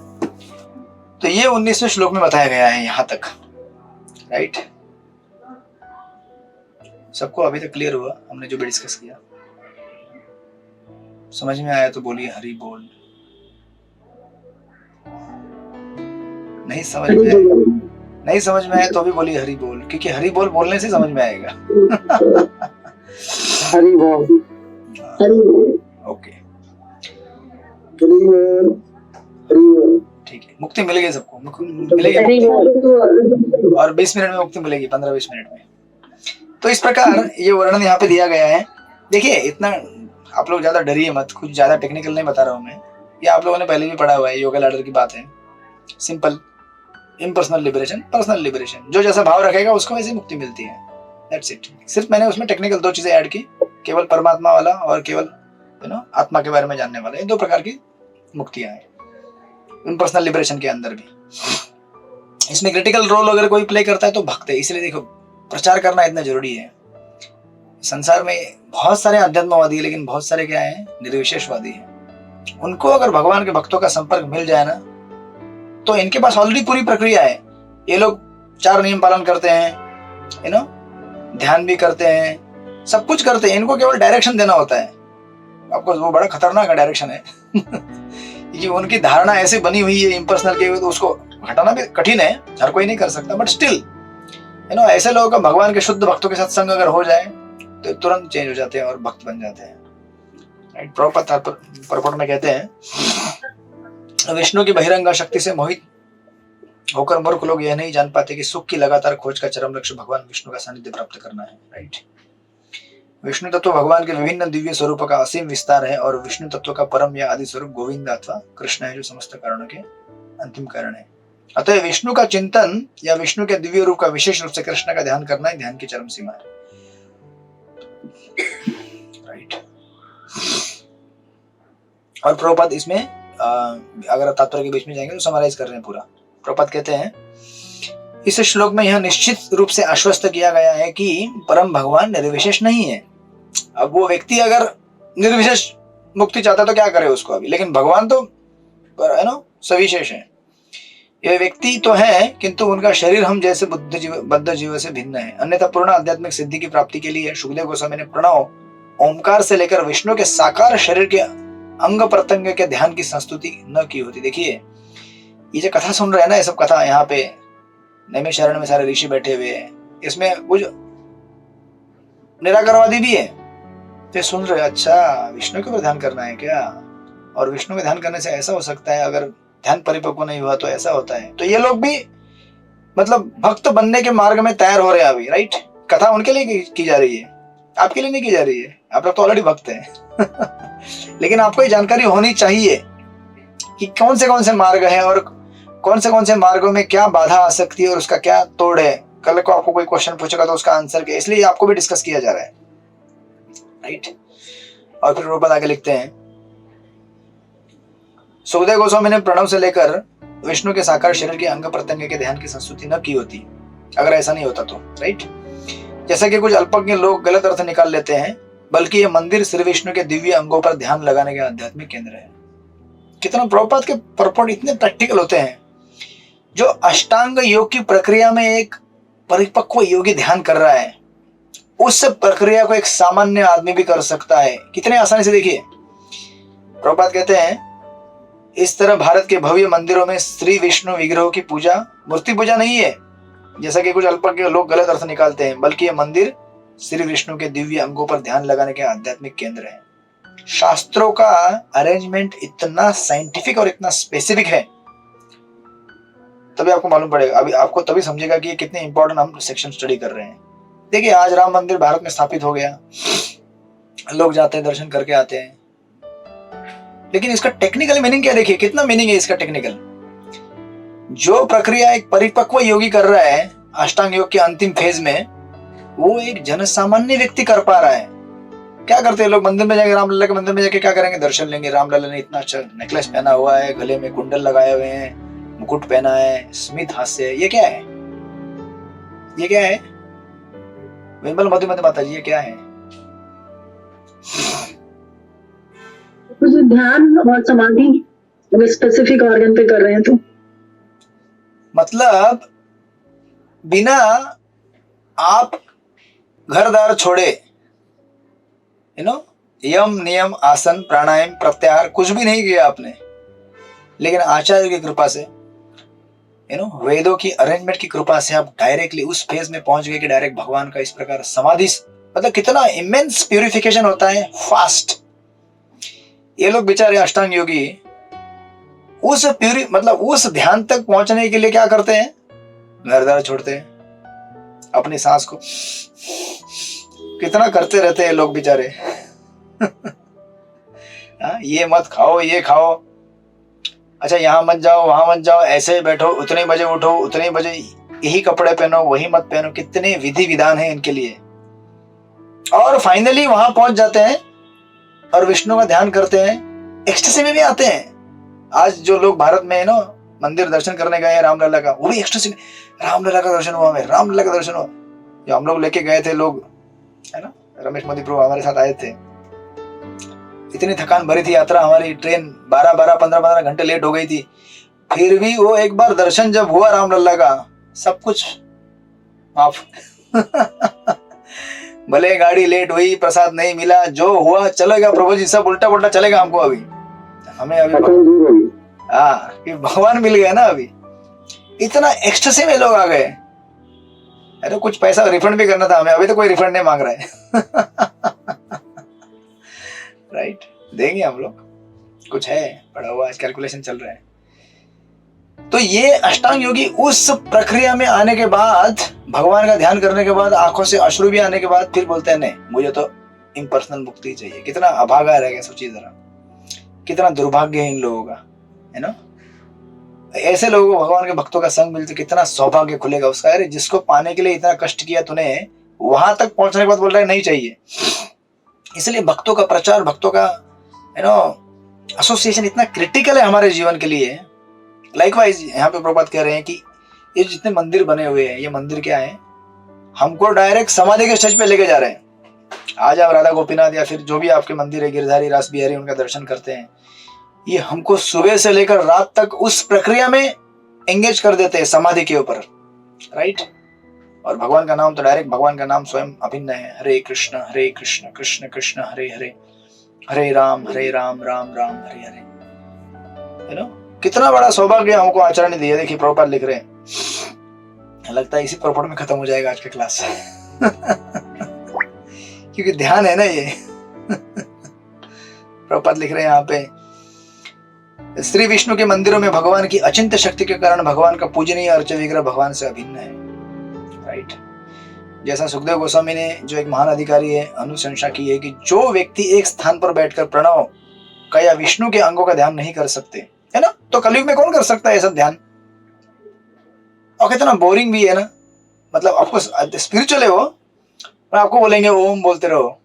तो ये 19वें श्लोक में बताया गया है यहां तक। राइट, सबको अभी तक क्लियर हुआ हमने जो भी डिस्कस किया? समझ में आया तो बोलिए हरि बोल। नहीं समझ में आया तो भी बोलिए हरि बोल, क्योंकि हरि बोल बोलने से समझ में आएगा। हरि बोल, हरि बोल। ओके, हरि बोल, हरि बोल। ठीक है, मुक्ति मिलेगी सबको, मिलेगी और 20 मिनट में मुक्ति मिलेगी, 15-20 मिनट में। तो इस प्रकार ये वर्णन यहाँ पे दिया गया है। देखिए इतना आप लोग ज्यादा डरिए मत, कुछ ज्यादा टेक्निकल नहीं बता रहा हूँ मैं, ये आप लोगों ने पहले भी पढ़ा हुआ है, योगा लैडर की बात है, simple. Impersonal liberation, personal liberation. जो जैसा भाव रखेगा उसको वैसी मुक्ति मिलती है। That's it. सिर्फ मैंने उसमें टेक्निकल 2 चीजें ऐड की, केवल परमात्मा वाला और केवल आत्मा के बारे में जानने वाला। ये 2 प्रकार की मुक्तियां हैं इम्पर्सनल लिबरेशन के अंदर भी। इसमें क्रिटिकल रोल अगर कोई प्ले करता है तो भक्त है। इसलिए देखो प्रचार करना इतना जरूरी है। संसार में बहुत सारे अध्यात्मवादी है, लेकिन बहुत सारे क्या है, निर्विशेषवादी है। उनको अगर भगवान के भक्तों का संपर्क मिल जाए ना, तो इनके पास ऑलरेडी पूरी प्रक्रिया है। ये लोग 4 नियम पालन करते हैं, ध्यान भी करते हैं, सब कुछ करते हैं। इनको केवल डायरेक्शन देना होता है। आपको वो बड़ा खतरनाक डायरेक्शन है कि उनकी धारणा ऐसे बनी हुई है इम्पर्सनल के, तो उसको हटाना भी कठिन है, हर कोई नहीं कर सकता। बट स्टिल ऐसे लोगों का भगवान के शुद्ध भक्तों के साथ संग अगर हो जाए तो तुरंत चेंज हो जाते हैं और भक्त बन जाते हैं। प्रभुपाद परपट में कहते हैं, विष्णु की बहिरंगा शक्ति से मोहित होकर मूर्ख लोग यह नहीं जान पाते कि सुख की लगातार खोज का चरम लक्ष्य भगवान विष्णु का सानिध्य प्राप्त करना है। राइट। विष्णु तत्व भगवान के विभिन्न दिव्य स्वरूपों का असीम विस्तार है और विष्णु तत्व का परम या आदि स्वरूप गोविंद अथवा कृष्ण है, जो समस्त कारणों के अंतिम कारण है। अतः विष्णु का चिंतन या विष्णु के दिव्य रूप का विशेष रूप से कृष्ण का ध्यान करना ही ध्यान की चरम सीमा है। राइट। और प्रभुपाद इसमें अगर तात्पर्य के बीच में जाएंगे तो समराइज कर रहे हैं पूरा। प्रभुपाद कहते हैं, इस श्लोक में यह निश्चित रूप से आश्वस्त किया गया है कि परम भगवान निर्विशेष नहीं है। अब वो व्यक्ति अगर निर्विशेष मुक्ति चाहता है तो क्या करे उसको अभी, लेकिन भगवान तो सविशेष है। यह व्यक्ति तो है, किंतु उनका शरीर हम जैसे बद्ध जीव से भिन्न है। अन्यथा पूर्ण आध्यात्मिक सिद्धि की प्राप्ति के लिए सुखदेव गोस्वामी ने प्रणव ओमकार से लेकर विष्णु के साकार शरीर के अंग प्रत्यंग के ध्यान की संस्तुति न की होती। देखिए ये जो कथा सुन रहे हैं ना, ये सब कथा यहाँ पे नैमिषारण्य में सारे ऋषि बैठे हुए हैं, इसमें कुछ निराकरवादी भी है, तो सुन रहे, अच्छा विष्णु के ऊपर ध्यान करना है क्या, और विष्णु के ध्यान करने से ऐसा हो सकता है, अगर ध्यान परिपक्व नहीं हुआ तो ऐसा होता है। तो ये लोग भी मतलब भक्त बनने के मार्ग में तैयार हो रहे हैं अभी। राइट। कथा उनके लिए की जा रही है, आपके लिए नहीं की जा रही है। आप लोग तो ऑलरेडी भक्त हैं लेकिन आपको ये जानकारी होनी चाहिए कि कौन से मार्ग है और कौन से मार्गों में क्या बाधा आ सकती है और उसका क्या तोड़ है। कल को आपको कोई क्वेश्चन पूछेगा तो उसका आंसर क्या, इसलिए आपको भी डिस्कस किया जा रहा है। राइट। और फिर रूपा आगे लिखते हैं, सुखदेव गोस्वामी ने प्रणव से लेकर विष्णु के साकार शरीर के अंग प्रत्यंग के ध्यान की संस्तुति न की होती अगर ऐसा नहीं होता तो। राइट। जैसा कि कुछ अल्पज्ञ लोग गलत अर्थ निकाल लेते हैं, बल्कि यह मंदिर श्री विष्णु के दिव्य अंगों पर ध्यान लगाने का आध्यात्मिक केंद्र है। कितना प्रभुपाद के परपट इतने प्रैक्टिकल होते हैं। जो अष्टांग योग की प्रक्रिया में एक परिपक्व योगी ध्यान कर रहा है, उस प्रक्रिया को एक सामान्य आदमी भी कर सकता है कितने आसानी से। देखिए प्रभुपाद कहते हैं, इस तरह भारत के भव्य मंदिरों में श्री विष्णु विग्रहों की पूजा मूर्ति पूजा नहीं है, जैसा कि कुछ अल्पज्ञ लोग गलत अर्थ निकालते हैं, बल्कि यह मंदिर श्री विष्णु के दिव्य अंगों पर ध्यान लगाने के आध्यात्मिक केंद्र है। शास्त्रों का अरेंजमेंट इतना साइंटिफिक और इतना स्पेसिफिक है, तभी आपको मालूम पड़ेगा, अभी आपको तभी समझेगा कि ये कितने इंपॉर्टेंट हम सेक्शन स्टडी कर रहे हैं। देखिए आज राम मंदिर भारत में स्थापित हो गया, लोग जाते हैं, दर्शन करके आते हैं, लेकिन इसका टेक्निकल मीनिंग क्या, देखिए कितना मीनिंग है इसका टेक्निकल। जो प्रक्रिया एक परिपक्व योगी कर रहा है अष्टांग योग के अंतिम फेज में, वो एक जनसामान्य व्यक्ति कर पा रहा है। क्या करते हैं लोग, मंदिर में जाएंगे, रामलला के मंदिर में जाके क्या करेंगे, दर्शन लेंगे। रामलला ने इतना अच्छा नेकलेस पहना हुआ है, गले में कुंडल लगाए हुए हैं, मुकुट पहना है, स्मित हास्य है, ये क्या है, ये क्या है विमल मधुमती माता जी, ये क्या है? ध्यान और समाधि स्पेसिफिक ऑर्गन पे कर रहे हैं, तो मतलब बिना आप घर द्वार छोड़े, यम नियम आसन प्राणायाम प्रत्याहार कुछ भी नहीं किया आपने, लेकिन आचार्य की कृपा से, वेदों की अरेंजमेंट की कृपा से आप डायरेक्टली उस फेज में पहुंच गए कि डायरेक्ट भगवान का इस प्रकार समाधि, मतलब कितना इमेंस प्यूरिफिकेशन होता है फास्ट। ये लोग बेचारे अष्टांग योगी उस ध्यान तक पहुंचने के लिए क्या करते हैं, घर द्वार छोड़ते हैं, अपनी सांस को कितना करते रहते हैं लोग बेचारे ये मत खाओ, ये खाओ। अच्छा यहाँ मत जाओ, वहां मत जाओ, ऐसे बैठो, उतने बजे उठो, उतने बजे यही कपड़े पहनो, वही मत पहनो, कितने विधि विधान है इनके लिए। और फाइनली वहां पहुंच जाते हैं और विष्णु का ध्यान करते हैं, एक्सटेसी में भी आते हैं। आज जो लोग भारत में है ना, मंदिर दर्शन करने गए हैं रामलला का, वो भी एक्सटेसी में, रामलला का दर्शन हुआ, हमें रामलला का दर्शन हुआ। जो हम लोग लेके गए थे लोग, है ना, रमेश मोदी प्रभु हमारे साथ आए थे। इतनी थकान भरी थी यात्रा हमारी, ट्रेन 12-15 घंटे लेट हो गई थी, फिर भी वो एक बार दर्शन जब हुआ रामलला का, सब कुछ माफ। भले गाड़ी लेट हुई, प्रसाद नहीं मिला, जो हुआ चलेगा प्रभु जी, सब उल्टा पुल्टा चलेगा हमको। अभी हमें अभी हाँ कि भगवान मिल गया ना। अभी इतना एक्सटेसी में लोग आ गए, अरे कुछ पैसा रिफंड भी करना था हमें, अभी तो कोई रिफंड नहीं मांग रहा है। राइट, देंगे हम लोग, कुछ है पड़ा हुआ, कैलकुलेशन चल रहा है। तो ये अष्टांग योगी उस प्रक्रिया में आने के बाद, भगवान का ध्यान करने के बाद, आंखों से अश्रु भी आने के बाद, फिर बोलते हैं नहीं मुझे तो इम्पर्सनल मुक्ति चाहिए। कितना अभागा रहेगा, सोचिए जरा, कितना दुर्भाग्य है इन लोगों का, है ना। ऐसे लोगों को भगवान के भक्तों का संग मिलते, कितना सौभाग्य खुलेगा उसका। अरे जिसको पाने के लिए इतना कष्ट किया तूने, वहां तक पहुंचने के बाद बोल रहा है नहीं चाहिए। इसलिए भक्तों का प्रचार, भक्तों का एसोसिएशन इतना क्रिटिकल है हमारे जीवन के लिए। लाइकवाइज यहाँ पे प्रभुपाद कह रहे हैं कि ये जितने मंदिर बने हुए हैं, ये मंदिर क्या है, हमको डायरेक्ट समाधि के स्टेज पे लेके जा रहे हैं। आज आप राधा गोपीनाथ या फिर जो भी आपके मंदिर है, गिरधारी, रास बिहारी, उनका दर्शन करते हैं, ये हमको सुबह से लेकर रात तक उस प्रक्रिया में एंगेज कर देते हैं, समाधि के ऊपर, राइट। और भगवान का नाम तो डायरेक्ट, भगवान का नाम स्वयं अभिन्न है, हरे कृष्ण कृष्ण कृष्ण हरे हरे, हरे राम राम राम हरे हरे, है ना। कितना बड़ा सौभाग्य हमको आचरण दिया। देखिए प्रभुपाद लिख रहे हैं, लगता है इसी प्रॉपर्ट में खत्म हो जाएगा आज का क्लास। क्योंकि ध्यान है ना ये। प्रभुपाद लिख रहे हैं यहाँ पे, श्री विष्णु के मंदिरों में भगवान की अचिंत्य शक्ति के कारण भगवान का पूजनीय अर्च विग्रह भगवान से अभिन्न है, राइट। जैसा सुखदेव गोस्वामी ने, जो एक महान अधिकारी है, अनुशंसा की है कि जो व्यक्ति एक स्थान पर बैठकर प्रणव का या विष्णु के अंगों का ध्यान नहीं कर सकते, है ना, तो कलयुग में कौन कर सकता है ऐसा ध्यान। और कितना बोरिंग भी है ना, मतलब आपको स्पिरिचुअल है वो, पर आपको बोलेंगे ओम बोलते रहो,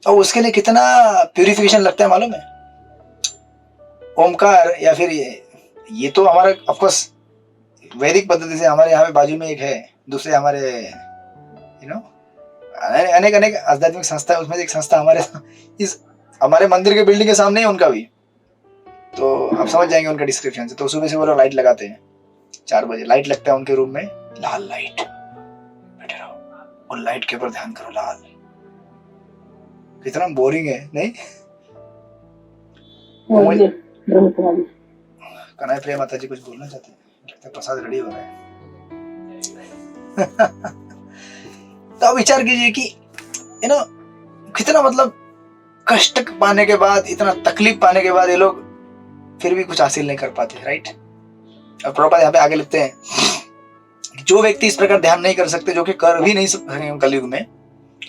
और उसके लिए कितना प्यूरिफिकेशन लगता है मालूम है। ओमकार या फिर ये तो हमारा ऑफकोर्स वैदिक पद्धति से, हमारे यहाँ पे बाजू में एक है, दूसरे हमारे अनेक अनेक आध्यात्मिक संस्था है, उसमें एक संस्था हमारे इस हमारे मंदिर के बिल्डिंग के सामने है उनका भी, तो आप समझ जाएंगे उनका डिस्क्रिप्शन से। तो सुबह से वो लोग लाइट लगाते हैं, 4 बजे लाइट लगता है उनके रूम में, लाल लाइट, बैठे रहो और लाइट के ऊपर ध्यान करो, लाल। कितना बोरिंग है नहीं। कनाई प्रिया माता जी कुछ बोलना चाहते हैं, लगता है प्रसाद रेडी हो रहा है। तो आप विचार कीजिए कि कितना मतलब कष्ट पाने के बाद, इतना तकलीफ पाने के बाद ये लोग फिर भी कुछ हासिल नहीं कर पाते, राइट। अब प्रभुपाद यहाँ पे आगे लिखते हैं, जो व्यक्ति इस प्रकार ध्यान नहीं कर सकते, जो कि कर भी नहीं सकते कलयुग में,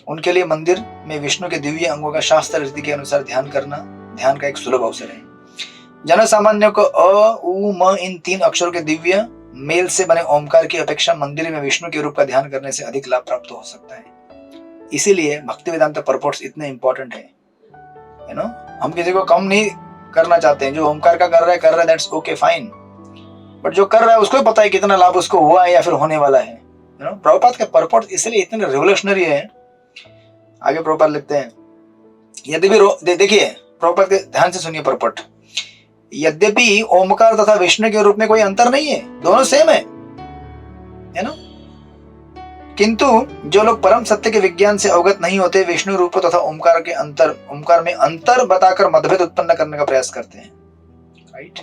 उनके लिए मंदिर में विष्णु के दिव्य अंगों का शास्त्र रीति के अनुसार ध्यान करना ध्यान का एक सुलभ अवसर है। जन सामान्य को अ उ म इन 3 अक्षरों के दिव्य मेल से बने ओमकार की अपेक्षा मंदिर में विष्णु के रूप का ध्यान करने से अधिक लाभ प्राप्त हो सकता है। इसीलिए भक्ति वेदांत पर्पोर्ट्स इतने इंपॉर्टेंट है, हम किसी को कम नहीं करना चाहते हैं। जो ओमकार का कर रहा है दैट्स ओके फाइन, बट जो कर रहा है उसको ही पता है कितना लाभ उसको हुआ है या फिर होने वाला है। प्रभुपाद के पर्पोर्ट इसलिए इतने रेवोल्यूशनरी है। आगे प्रभुपाद लिखते हैं, यद्यपि देखिए प्रभुपाद के ध्यान से सुनिए पर्पोर्ट, यद्यपि ओमकार तथा विष्णु के रूप में कोई अंतर नहीं है, दोनों सेम है ना, किंतु जो लोग परम सत्य के विज्ञान से अवगत नहीं होते, विष्णु रूप तथा ओमकार में अंतर बताकर मतभेद उत्पन्न करने का प्रयास करते हैं, राइट।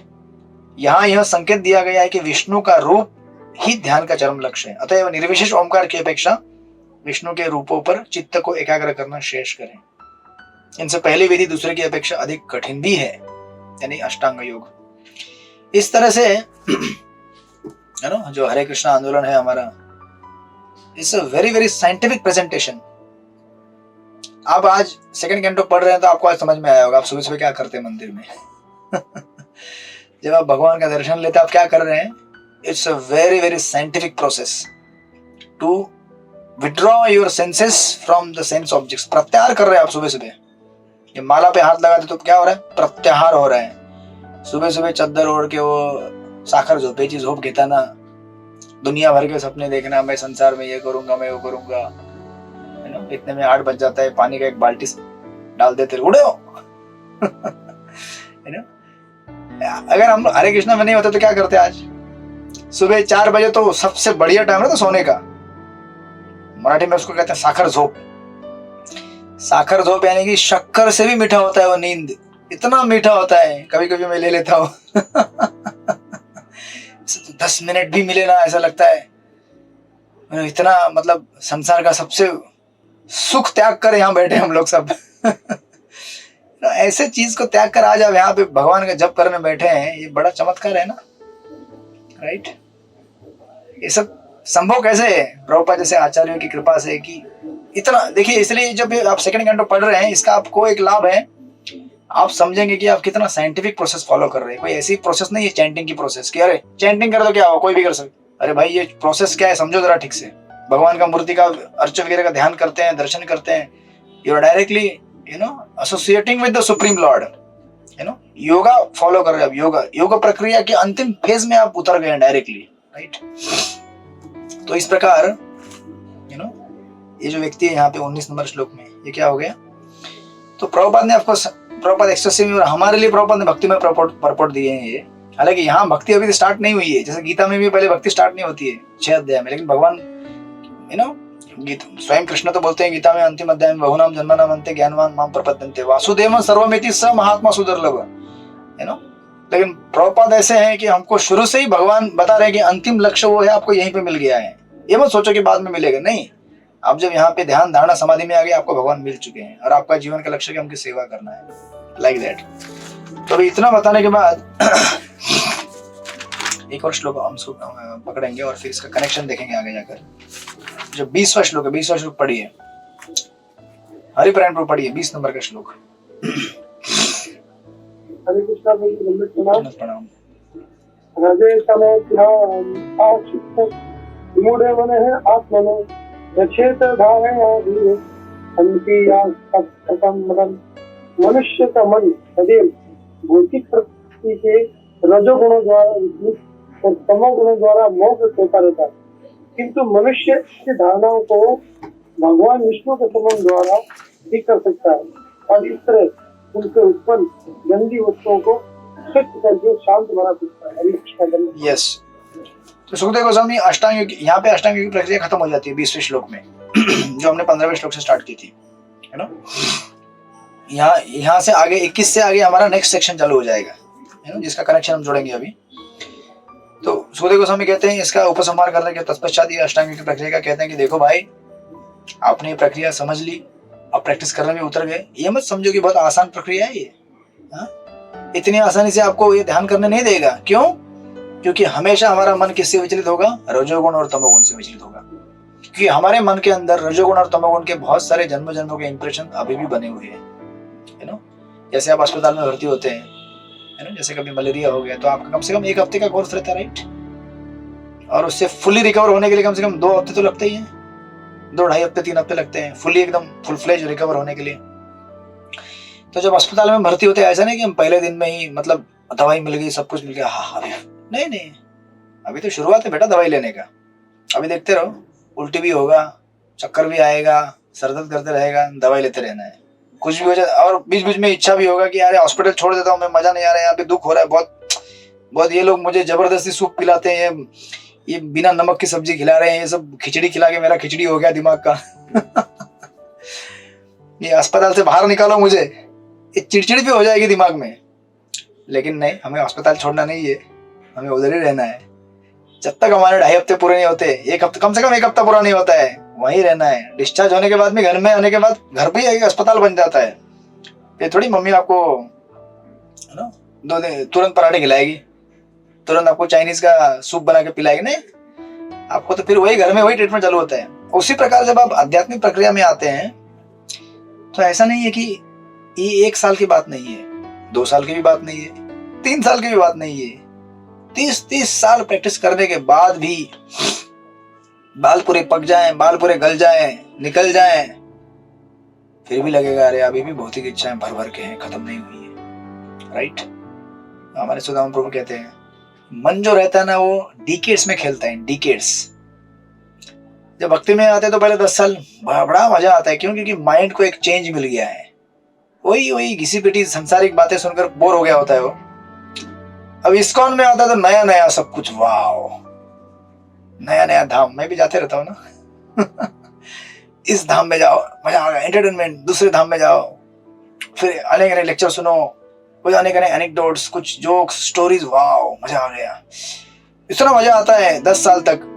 यहाँ यह संकेत दिया गया है कि विष्णु का रूप ही ध्यान का चरम लक्ष्य है, अतएव निर्विशेष ओमकार की अपेक्षा विष्णु के रूपों पर चित्त को एकाग्र करना शेष करें। इनसे पहली विधि दूसरे की अपेक्षा अधिक कठिन भी है, यानी अष्टांग योग। इस तरह से जो हरे कृष्णा आंदोलन है हमारा, it's a very very scientific presentation. आप आज सेकंड कैंटो पढ़ रहे हैं तो आपको आज समझ में आया होगा आप सुबह सुबह क्या करते हैं मंदिर में। जब आप भगवान का दर्शन लेते आप क्या कर रहे हैं? It's a very very scientific process to withdraw your senses from the sense objects. प्रत्याहार कर रहे हैं आप सुबह सुबह। ये माला पे हाथ लगाते तो क्या हो रहा है? प्रत्याहार हो रहा है। सुबह सुबह चद्दर ओढ़ के वो साखर झोपेची झोप घेता ना, दुनिया भर के सपने देखना, मैं संसार में ये करूंगा, मैं वो करूंगा, है ना। इतने में 8 बज जाता है, पानी का एक बाल्टी डाल देते, उड़े हो है ना। अगर हम हरे कृष्णा में नहीं होते तो क्या करते? आज सुबह 4 बजे तो सबसे बढ़िया टाइम है तो सोने का। मराठी में उसको कहते हैं साखर झोप। साखर झोप यानी कि शक्कर से भी मीठा होता है वो नींद, इतना मीठा होता है। कभी कभी मैं ले लेता हूँ 10 मिनट भी मिले ना ऐसा लगता है इतना, मतलब संसार का सबसे सुख त्याग कर यहाँ बैठे हम लोग सब ऐसे चीज को त्याग कर आज आप यहाँ पे भगवान का जप करने बैठे हैं, ये बड़ा चमत्कार है ना, राइट। ये सब संभव कैसे है? प्रभुपाद जैसे आचार्यों की कृपा से कि इतना देखिए। इसलिए जब आप सेकंड कैंटो पढ़ रहे हैं, इसका आपको एक लाभ है, आप समझेंगे कि आप कितना साइंटिफिक प्रोसेस फॉलो कर रहे हैं। कोई ऐसी प्रोसेस नहीं है चैंटिंग की प्रोसेस कि अरे चैंटिंग कर दो क्या हो, कोई भी कर सकते। अरे भाई ये प्रोसेस क्या है समझो जरा ठीक से। भगवान का मूर्ति का अर्च वगैरह का ध्यान करते हैं, दर्शन करते हैं, you are directly associating with the supreme lord, yoga follow कर रहे हैं। योगा प्रक्रिया के अंतिम फेज में आप उतर गए हैं डायरेक्टली, राइट। तो इस प्रकार ये जो व्यक्ति है यहाँ पे 19 नंबर श्लोक में, ये क्या हो गया? तो प्रभुपाद ने आपको प्रभुपाद एक्सक्लूसिव और हमारे लिए प्रभुपाद ने भक्ति में परपोर्ट दिए हैं ये। हालांकि यहाँ भक्ति अभी स्टार्ट नहीं हुई है, जैसे गीता में भी पहले भक्ति स्टार्ट नहीं होती है 6 अध्याय में, लेकिन भगवान स्वयं कृष्ण तो बोलते हैं गीता में अंतिम अध्याय में, बहुनाम जन्मनाम अन्ते ज्ञानवान माम प्रपद्यन्ते वासुदेव सर्वमिति स महात्मा सुदुर्लभ, लेकिन प्रभुपाद ऐसे हैं कि हमको शुरू से ही भगवान बता रहे हैं कि अंतिम लक्ष्य वो है, आपको यहीं पे मिल गया है। ये मत सोचो कि बाद में मिलेगा, नहीं। आप जब यहाँ पे ध्यान धारणा समाधि में आ गए, आपको भगवान मिल चुके हैं और आपका जीवन का लक्ष्य है उनकी सेवा करना है, लाइक दैट। तो अभी इतना बताने के बाद एक और श्लोक हम पकड़ेंगे और फिर इसका कनेक्शन देखेंगे आगे जाकर। जो 20वां श्लोक है, 20वां श्लोक पढ़िए, हरिपरायण प्रभु पढ़िए, 20 नंबर का श्लोक। हरे कृष्णा प्रणाम। हृदय तमोध्यान आशित विमूढ़ मन है आत्मनो रचेत धारणा धीरे अंतिया सतमरन। मनुष्य का मन सदैव भौतिक प्रकृति के रजोगुणों द्वारा विचलित और तमोगुणों द्वारा मोह होता रहता है, किंतु मनुष्य की धारणाओं को भगवान विष्णु के संबंध द्वारा ठीक कर सकता है और इस तरह उनके उत्पन्न गंदी वस्तुओं को स्वच्छ करके शांत बना सकता है। यस, तो सुखदेव गोस्वामी अष्टांग योग, यहाँ पे अष्टांग योग की प्रक्रिया खत्म हो जाती है 20वें श्लोक में जो हमने 15वें श्लोक से स्टार्ट की थी, है ना। यहाँ से आगे 21 से आगे हमारा नेक्स्ट सेक्शन चालू हो जाएगा, है ना, जिसका कनेक्शन हम जोड़ेंगे अभी। तो सुखदेव गोस्वामी कहते हैं इसका उपसंहार करने के तत्पश्चात ये अष्टांग योग की प्रक्रिया का कहते हैं कि देखो भाई, आपने ये प्रक्रिया समझ ली, आप प्रैक्टिस करने में उतर गए। ये मत समझो कि बहुत आसान प्रक्रिया है ये, इतनी आसानी से आपको ये ध्यान करने नहीं देगा। क्यों? क्योंकि हमेशा हमारा मन किससे विचलित होगा? रजोगुण और तमोगुण से विचलित होगा। क्योंकि हमारे मन के अंदर रजोगुण और तमोगुण के बहुत सारे जन्म जन्मों के इंप्रेशन अभी भी बने हुए हैं, है ना। जैसे आप अस्पताल में भर्ती होते हैं, है ना, जैसे कभी मलेरिया हो गया तो आपका कम से कम 1 हफ्ते का कोर्स रहता है, राइट। और उससे फुली रिकवर होने के लिए कम से कम 2 हफ्ते तो लगते ही हैं, 2-2.5 हफ्ते 3 हफ्ते लगते हैं फुली एकदम फुल फ्लेज रिकवर होने के लिए। तो जब अस्पताल में भर्ती होते हैं, ऐसा नहीं कि हम पहले दिन में ही मतलब दवाई मिल गई, सब कुछ मिल गया, हाँ, नहीं, अभी तो शुरुआत है बेटा दवाई लेने का। अभी देखते रहो, उल्टी भी होगा, चक्कर भी आएगा, सर दर्द करते रहेगा, दवाई लेते रहना है। कुछ भी हो जाए और बीच बीच में इच्छा भी होगा कि यार हॉस्पिटल छोड़ देता हूँ, मैं मजा नहीं आ रहा है, यहाँ पे दुख हो रहा है बहुत, ये लोग मुझे जबरदस्ती सूप पिलाते हैं, ये बिना नमक की सब्जी खिला रहे हैं, ये सब खिचड़ी खिला के मेरा खिचड़ी हो गया दिमाग का ये अस्पताल से बाहर निकालो मुझे, ये चिड़चिड़ी भी हो जाएगी दिमाग में। लेकिन नहीं, हमें अस्पताल छोड़ना नहीं है, हमें उधर ही रहना है। जब तक हमारे 2.5 हफ्ते पूरे नहीं होते, 1 हफ्ते, कम से कम 1 हफ्ता पूरा नहीं होता है, वहीं रहना है। डिस्चार्ज होने के बाद भी घर में आने के बाद घर भी एक अस्पताल बन जाता है। ये थोड़ी मम्मी आपको, है ना, 2 दिन तुरंत पराठे खिलाएगी, तुरंत आपको चाइनीज का सूप बना के पिलाएगी, नहीं। आपको तो फिर वही घर में वही ट्रीटमेंट चालू होता है। उसी प्रकार जब आप आध्यात्मिक प्रक्रिया में आते हैं तो ऐसा नहीं है कि ये 1 साल की बात नहीं है, 2 साल की भी बात नहीं है, 3 साल की भी बात नहीं है। 30 साल प्रैक्टिस करने के बाद भी बाल पूरे पक जाएं, बाल पूरे गल जाएं, निकल जाएं, फिर भी लगेगा अरे अभी भी भौतिक इच्छाएं भर भर के हैं, खत्म नहीं हुई है। राइट? हमारे सुदामा प्रभु कहते हैं मन जो रहता है ना वो डिकेड्स में खेलता है, डिकेड्स। जब भक्ति में आते हैं तो पहले 10 साल बड़ा मजा आता है। क्यों? क्योंकि माइंड को एक चेंज मिल गया है। वही घिसी पिटी सांसारिक बातें सुनकर बोर हो गया होता है वो। अब इस्कॉन में आता है तो नया नया सब कुछ, वाओ, नया नया धाम। मैं भी जाते रहता हूँ ना इस धाम में जाओ, मजा आ गया, एंटरटेनमेंट। दूसरे धाम में जाओ, फिर अनेक अनेक लेक्चर सुनो, कुछ अनेक अनेक एनेक्डोट्स, कुछ जोक्स, स्टोरीज, वाओ, मजा आ गया। इतना मजा आता है 10 साल तक।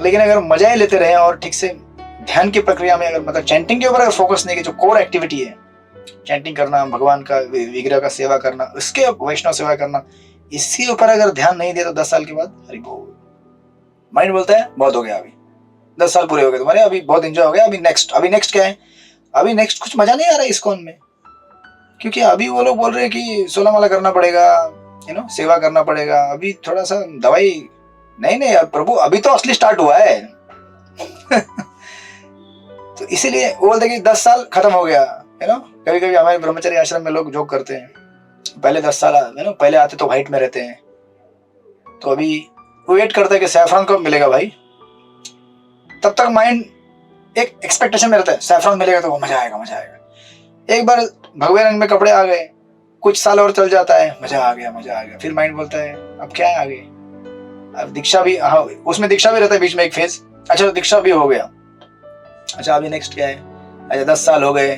लेकिन अगर मजा ही लेते रहे और ठीक से ध्यान की प्रक्रिया में अगर मतलब चैंटिंग के ऊपर अगर फोकस नहीं किया, जो कोर एक्टिविटी है चैंटिंग करना, भगवान का विग्रह का सेवा करना, उसके वैष्णव सेवा करना, इसके ऊपर अगर ध्यान नहीं दिया तो 10 साल के बाद हरि बोल, माइंड बोलता है बहुत हो गया, अभी 10 साल पूरे हो गए तुम्हारे, अभी बहुत एंजॉय हो गया, अभी नेक्स्ट क्या है? अभी नेक्स्ट कुछ मजा नहीं आ रहा है इस्कॉन में। क्योंकि अभी वो लोग बोल रहे हैं कि 16 माला करना पड़ेगा, सेवा करना पड़ेगा, अभी थोड़ा सा दवाई नहीं प्रभु, अभी तो असली स्टार्ट हुआ है तो इसीलिए वो बोलते कि 10 साल खत्म हो गया। कभी कभी हमारे ब्रह्मचर्य आश्रम में लोग जोक करते हैं, पहले 10 साल पहले आते तो व्हाइट में रहते हैं, तो अभी वो वेट करता है कि सैफरॉन कब मिलेगा भाई। तब तक माइंड एक एक्सपेक्टेशन में रहता है, सैफरॉन मिलेगा तो वो मजा आएगा। एक बार भगवे रंग में कपड़े आ गए, कुछ साल और चल जाता है, मजा आ गया। फिर माइंड बोलता है अब क्या है आगे, अब दीक्षा भी, हाँ उसमें दीक्षा भी रहता है बीच में एक फेज। अच्छा दीक्षा भी हो गया, अच्छा अभी नेक्स्ट क्या है? अच्छा 10 साल हो गए,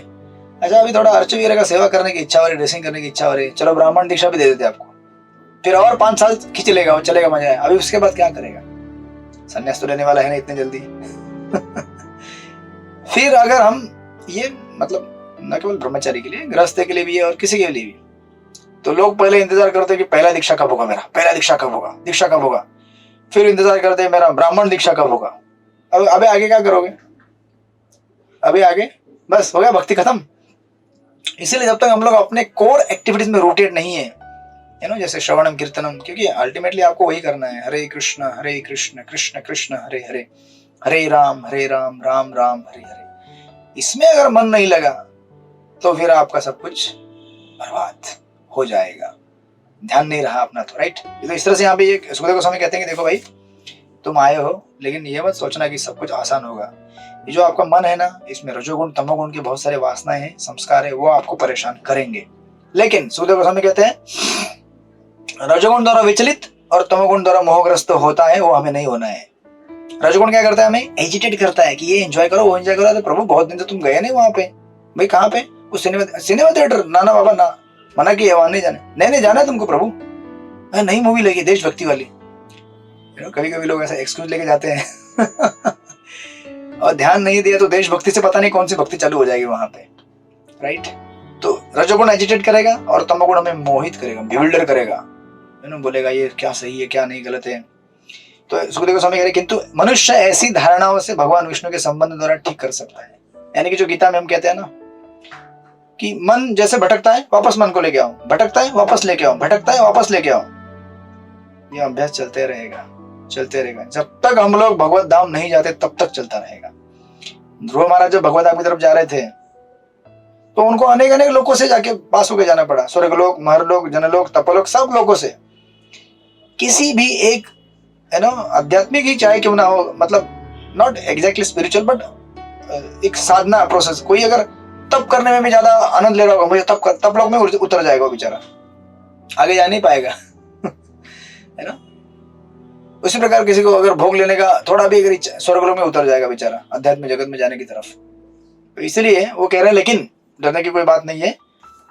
अच्छा अभी थोड़ा अर्चवीर का सेवा करने की इच्छा हो रही, ड्रेसिंग करने की इच्छा हो रही, चलो ब्राह्मण दीक्षा भी दे देते आपको। फिर और 5 साल खींच लेगा, वो चलेगा, मजा है। अभी उसके बाद क्या करेगा? संन्यास तो लेने वाला है ना इतने जल्दी फिर अगर हम ये मतलब न केवल ब्रह्मचारी के लिए, गृहस्थ के लिए भी है और किसी के लिए भी, तो लोग पहले इंतजार करते कि पहला दीक्षा कब होगा, मेरा पहला दीक्षा कब होगा। फिर इंतजार करते मेरा ब्राह्मण दीक्षा कब होगा। अब अबे आगे क्या करोगे? अभी आगे बस हो गया, भक्ति खत्म। इसीलिए जब तक हम लोग अपने कोर एक्टिविटीज में रोटेट नहीं है, जैसे श्रवणम कीर्तनम, क्योंकि अल्टीमेटली आपको वही करना है, हरे कृष्ण कृष्ण कृष्ण हरे हरे, हरे राम राम राम हरे हरे। इसमें अगर मन नहीं लगा तो फिर आपका सब कुछ बर्बाद हो जाएगा, ध्यान नहीं रहा अपना तो। राइट? तो इस तरह से यहाँ पे एक सुखदेव गोस्वामी कहते हैं कि देखो भाई, तुम आए हो लेकिन ये मत सोचना कि सब कुछ आसान होगा। ये जो आपका मन है ना, इसमें रजोगुण तमोगुण की बहुत सारे वासनाएं हैं, संस्कार है, वो आपको परेशान करेंगे। लेकिन सुखदेव गोस्वामी कहते हैं रजोगुण द्वारा विचलित और तमोगुण द्वारा मोहग्रस्त होता है, वो हमें नहीं होना है। रजोगुण क्या करता है? हमें एजिटेट करता है कि ये एंजॉय करो, वो एंजॉय करो। तो प्रभु बहुत दिन से तुम गए नहीं वहां पे, भाई कहाँ पे? उस सिनेमा थिएटर, ना बाबा ना, मना किया वहां नहीं जाने। नहीं जाना है तुमको प्रभु, नई मूवी लगी देशभक्ति वाली। कभी कभी लोग ऐसा एक्सक्यूज लेके जाते हैं और ध्यान नहीं दिया तो देशभक्ति से पता नहीं कौन सी भक्ति चालू हो जाएगी वहां पे। राइट? तो रजोगुण एजिटेट करेगा और तमोगुण हमें मोहित करेगा, बिविल्डर करेगा, बोलेगा ये क्या सही है क्या नहीं, गलत है। तो सुखदेव गोस्वामी कह रहे किंतु मनुष्य ऐसी धारणाओं से भगवान विष्णु के संबंध द्वारा ठीक कर सकता है। यानी कि जो गीता में हम कहते हैं ना कि मन जैसे भटकता है वापस मन को लेके आओ, भटकता है वापस लेके आओ, भटकता है वापस लेके आओ। ये अभ्यास चलते रहेगा। जब तक हम लोग भगवत धाम नहीं जाते तब तक चलता रहेगा। ध्रुव महाराज जब भगवत धाम की तरफ जा रहे थे तो उनको अनेक लोगों से जाके पास होके जाना पड़ा, स्वर्गलोक, महरलोक, जनलोक, तपलोक, सब लोगों से। किसी भी एक आध्यात्मिक ही चाहे क्यों ना हो, मतलब नॉट एग्जैक्टली स्पिरिचुअल बट एक साधना प्रोसेस, कोई अगर तप करने में भी ज्यादा आनंद ले रहा होगा, मुझे तप लोग में उतर जाएगा वो बेचारा, आगे जा नहीं पाएगा है ना। उसी प्रकार किसी को अगर भोग लेने का थोड़ा भी अगर स्वर्गलोक में उतर जाएगा बेचारा, अध्यात्म जगत में जाने की तरफ। तो इसलिए वो कह रहे हैं लेकिन डरने की कोई बात नहीं है,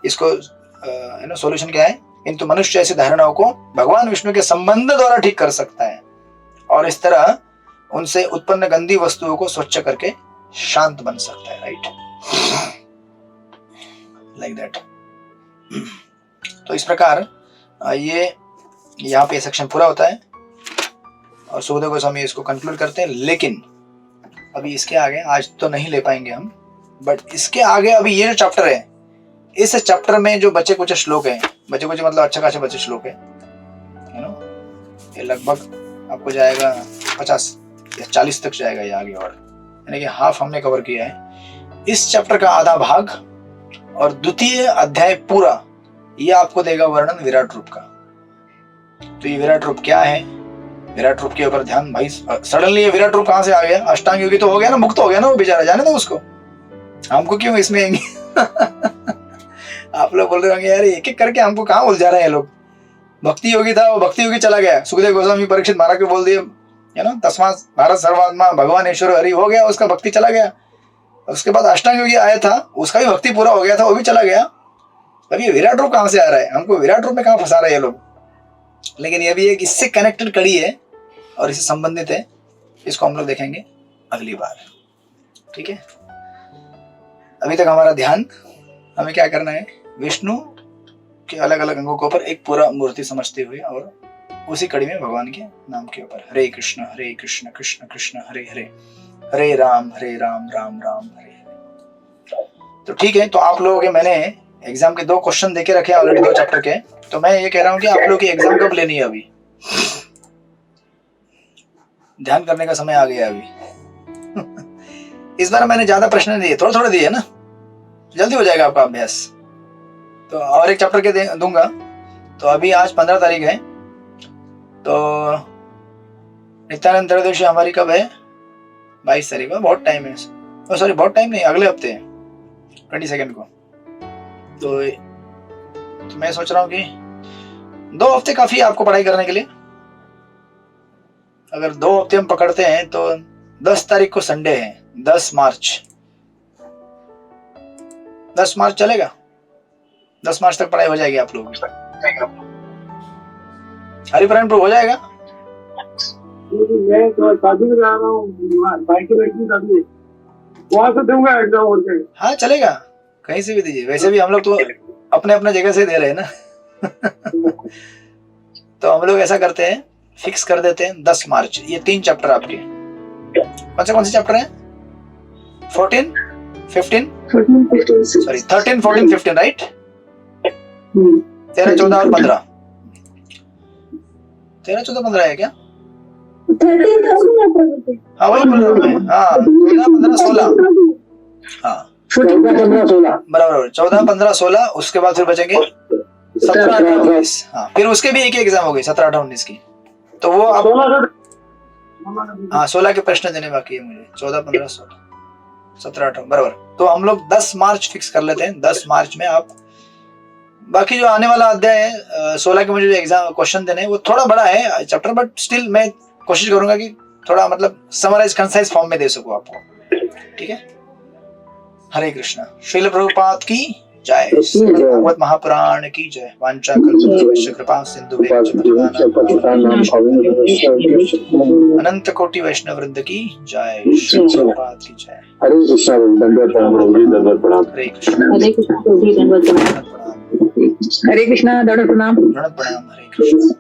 इसको सॉल्यूशन क्या है? किंतु मनुष्य ऐसी धारणाओं को भगवान विष्णु के संबंध द्वारा ठीक कर सकता है और इस तरह उनसे उत्पन्न गंदी वस्तुओं को स्वच्छ करके शांत बन सकता है। राइट? Like that. तो इस प्रकार ये यहाँ पे सेक्शन पूरा होता है और सुखदेव गोस्वामी इसको कंक्लूड करते हैं। लेकिन अभी इसके आगे आज तो नहीं ले पाएंगे हम, बट इसके आगे अभी ये जो चैप्टर है इस चैप्टर में जो बचे कुछ श्लोक हैं, बचे कुछ मतलब अच्छा खासा बचे श्लोक है, यू नो, ये लगभग आपको जाएगा 50 या 40 तक जाएगा ये आगे, और यानी कि हाफ हमने कवर किया है। इस चैप्टर का आधा भाग और द्वितीय अध्याय पूरा ये आपको देगा वर्णन विराट रूप का। तो ये विराट रूप क्या है, विराट रूप के ऊपर ध्यान। भाई सडनली ये विराट रूप कहां से आ गया? अष्टांग योगी तो हो गया ना, मुक्त हो गया ना वो बेचारा, जाने दो उसको, हमको क्यों इसमें आप लोग बोल रहे होंगे यार एक एक करके हमको कहाँ उलझा रहे हैं लोग। भक्ति योगी था, वो भक्ति योगी चला गया, सुखदेव गोस्वामी परीक्षित महाराज को बोल दिए, है ना, तस्मात् भारत सर्वात्मा भगवान ईश्वर हरि, हो गया उसका भक्ति चला गया। उसके बाद अष्टांग योगी आया था, उसका भी भक्ति पूरा हो गया था, वो भी चला गया। अब ये विराट रूप कहां से आ रहा है? हमको विराट रूप में कहां फंसा रहे हैं लोग। लेकिन ये भी एक इससे कनेक्टेड कड़ी है और इससे संबंधित है, इसको हम लोग देखेंगे अगली बार, ठीक है। अभी तक हमारा ध्यान, हमें क्या करना है, विष्णु के अलग अलग अंगों के ऊपर एक पूरा मूर्ति समझते हुए और उसी कड़ी में भगवान के नाम के ऊपर हरे कृष्ण कृष्ण कृष्ण हरे हरे, हरे राम राम राम हरे हरे। तो ठीक है, तो आप लोगों के मैंने एग्जाम के 2 क्वेश्चन देके रखे ऑलरेडी 2 चैप्टर के। तो मैं ये कह रहा हूँ कि आप लोग की एग्जाम कब लेनी है? अभी ध्यान करने का समय आ गया अभी। इस बार मैंने ज्यादा प्रश्न नहीं दिए, थोड़े थोड़े दिए ना, जल्दी हो जाएगा आपका अभ्यास। तो और एक चैप्टर के दूंगा। तो अभी आज 15 तारीख है, तो नित्यानंद त्रयोदशी हमारी कब है? 22 तारीख को, बहुत टाइम है। सॉरी बहुत टाइम नहीं, अगले हफ्ते है 22 को। तो मैं सोच रहा हूँ कि 2 हफ्ते काफी है आपको पढ़ाई करने के लिए। अगर 2 हफ्ते हम पकड़ते हैं तो 10 तारीख को संडे है, 10 मार्च 10 मार्च चलेगा? 10 मार्च तक पढ़ाई हो जाएगी आप लोगों की। हरिपुराणपुर हो जाएगा? मैं तो शादी में जा रहा हूँ, भाई की बेटी की शादी है, वहां से दूंगा एग्जाम और के। हाँ चलेगा, कहीं से भी दीजिए। वैसे भी हम लोग तो अपने अपने जगह से दे रहे हैं ना। तो हम लोग ऐसा करते हैं, फिक्स कर देते हैं 10 मार्च। ये 3 चैप्टर आपके कौन से चैप्टर हैं? 14, 15, सॉरी 13, 14, 15 राइट? 13, 14 और 15। 13, 14, 15 है क्या? हाँ वही बोल रहा हूँ। हाँ 14, 15, 16। हाँ 14, 15, 16 बराबर। 14, 15, 16। उसके बाद फिर बचेंगे 17, 18, 19। हाँ फिर उसके भी एक ही एग्जाम हो गई 17, 18, 19 की। तो वो आप हाँ 16 के प्रश्न देने बाकी है मुझे। 14, 15, 16, 17, 18 बराबर। तो हम लोग 10 मार्च फिक्स कर लेते हैं। 10 मार्च में आप बाकी जो आने वाला अध्याय है 16 के मुझे जो एग्जाम क्वेश्चन देने हैं वो थोड़ा बड़ा है चैप्टर, बट स्टिल मैं कोशिश करूंगा कि थोड़ा मतलब समराइज कंसाइज फॉर्म में दे सकूं आपको, ठीक है। हरे कृष्णा। श्रील प्रभुपाद की जय। भगवत महापुराण की जय। वांछा कल्पतरुभ्यश्च कृपा सिंधुभ्यश्च अनंत कोटि वैष्णव वृंद की जय। श्री प्रभुपाद की जय। हरे कृष्णा। दंडवत प्रणाम। हरे कृष्णा। हरे कृष्णा। दंडवत प्रणाम। हरे कृष्णा। दंडवत प्रणाम। हरे कृष्णा।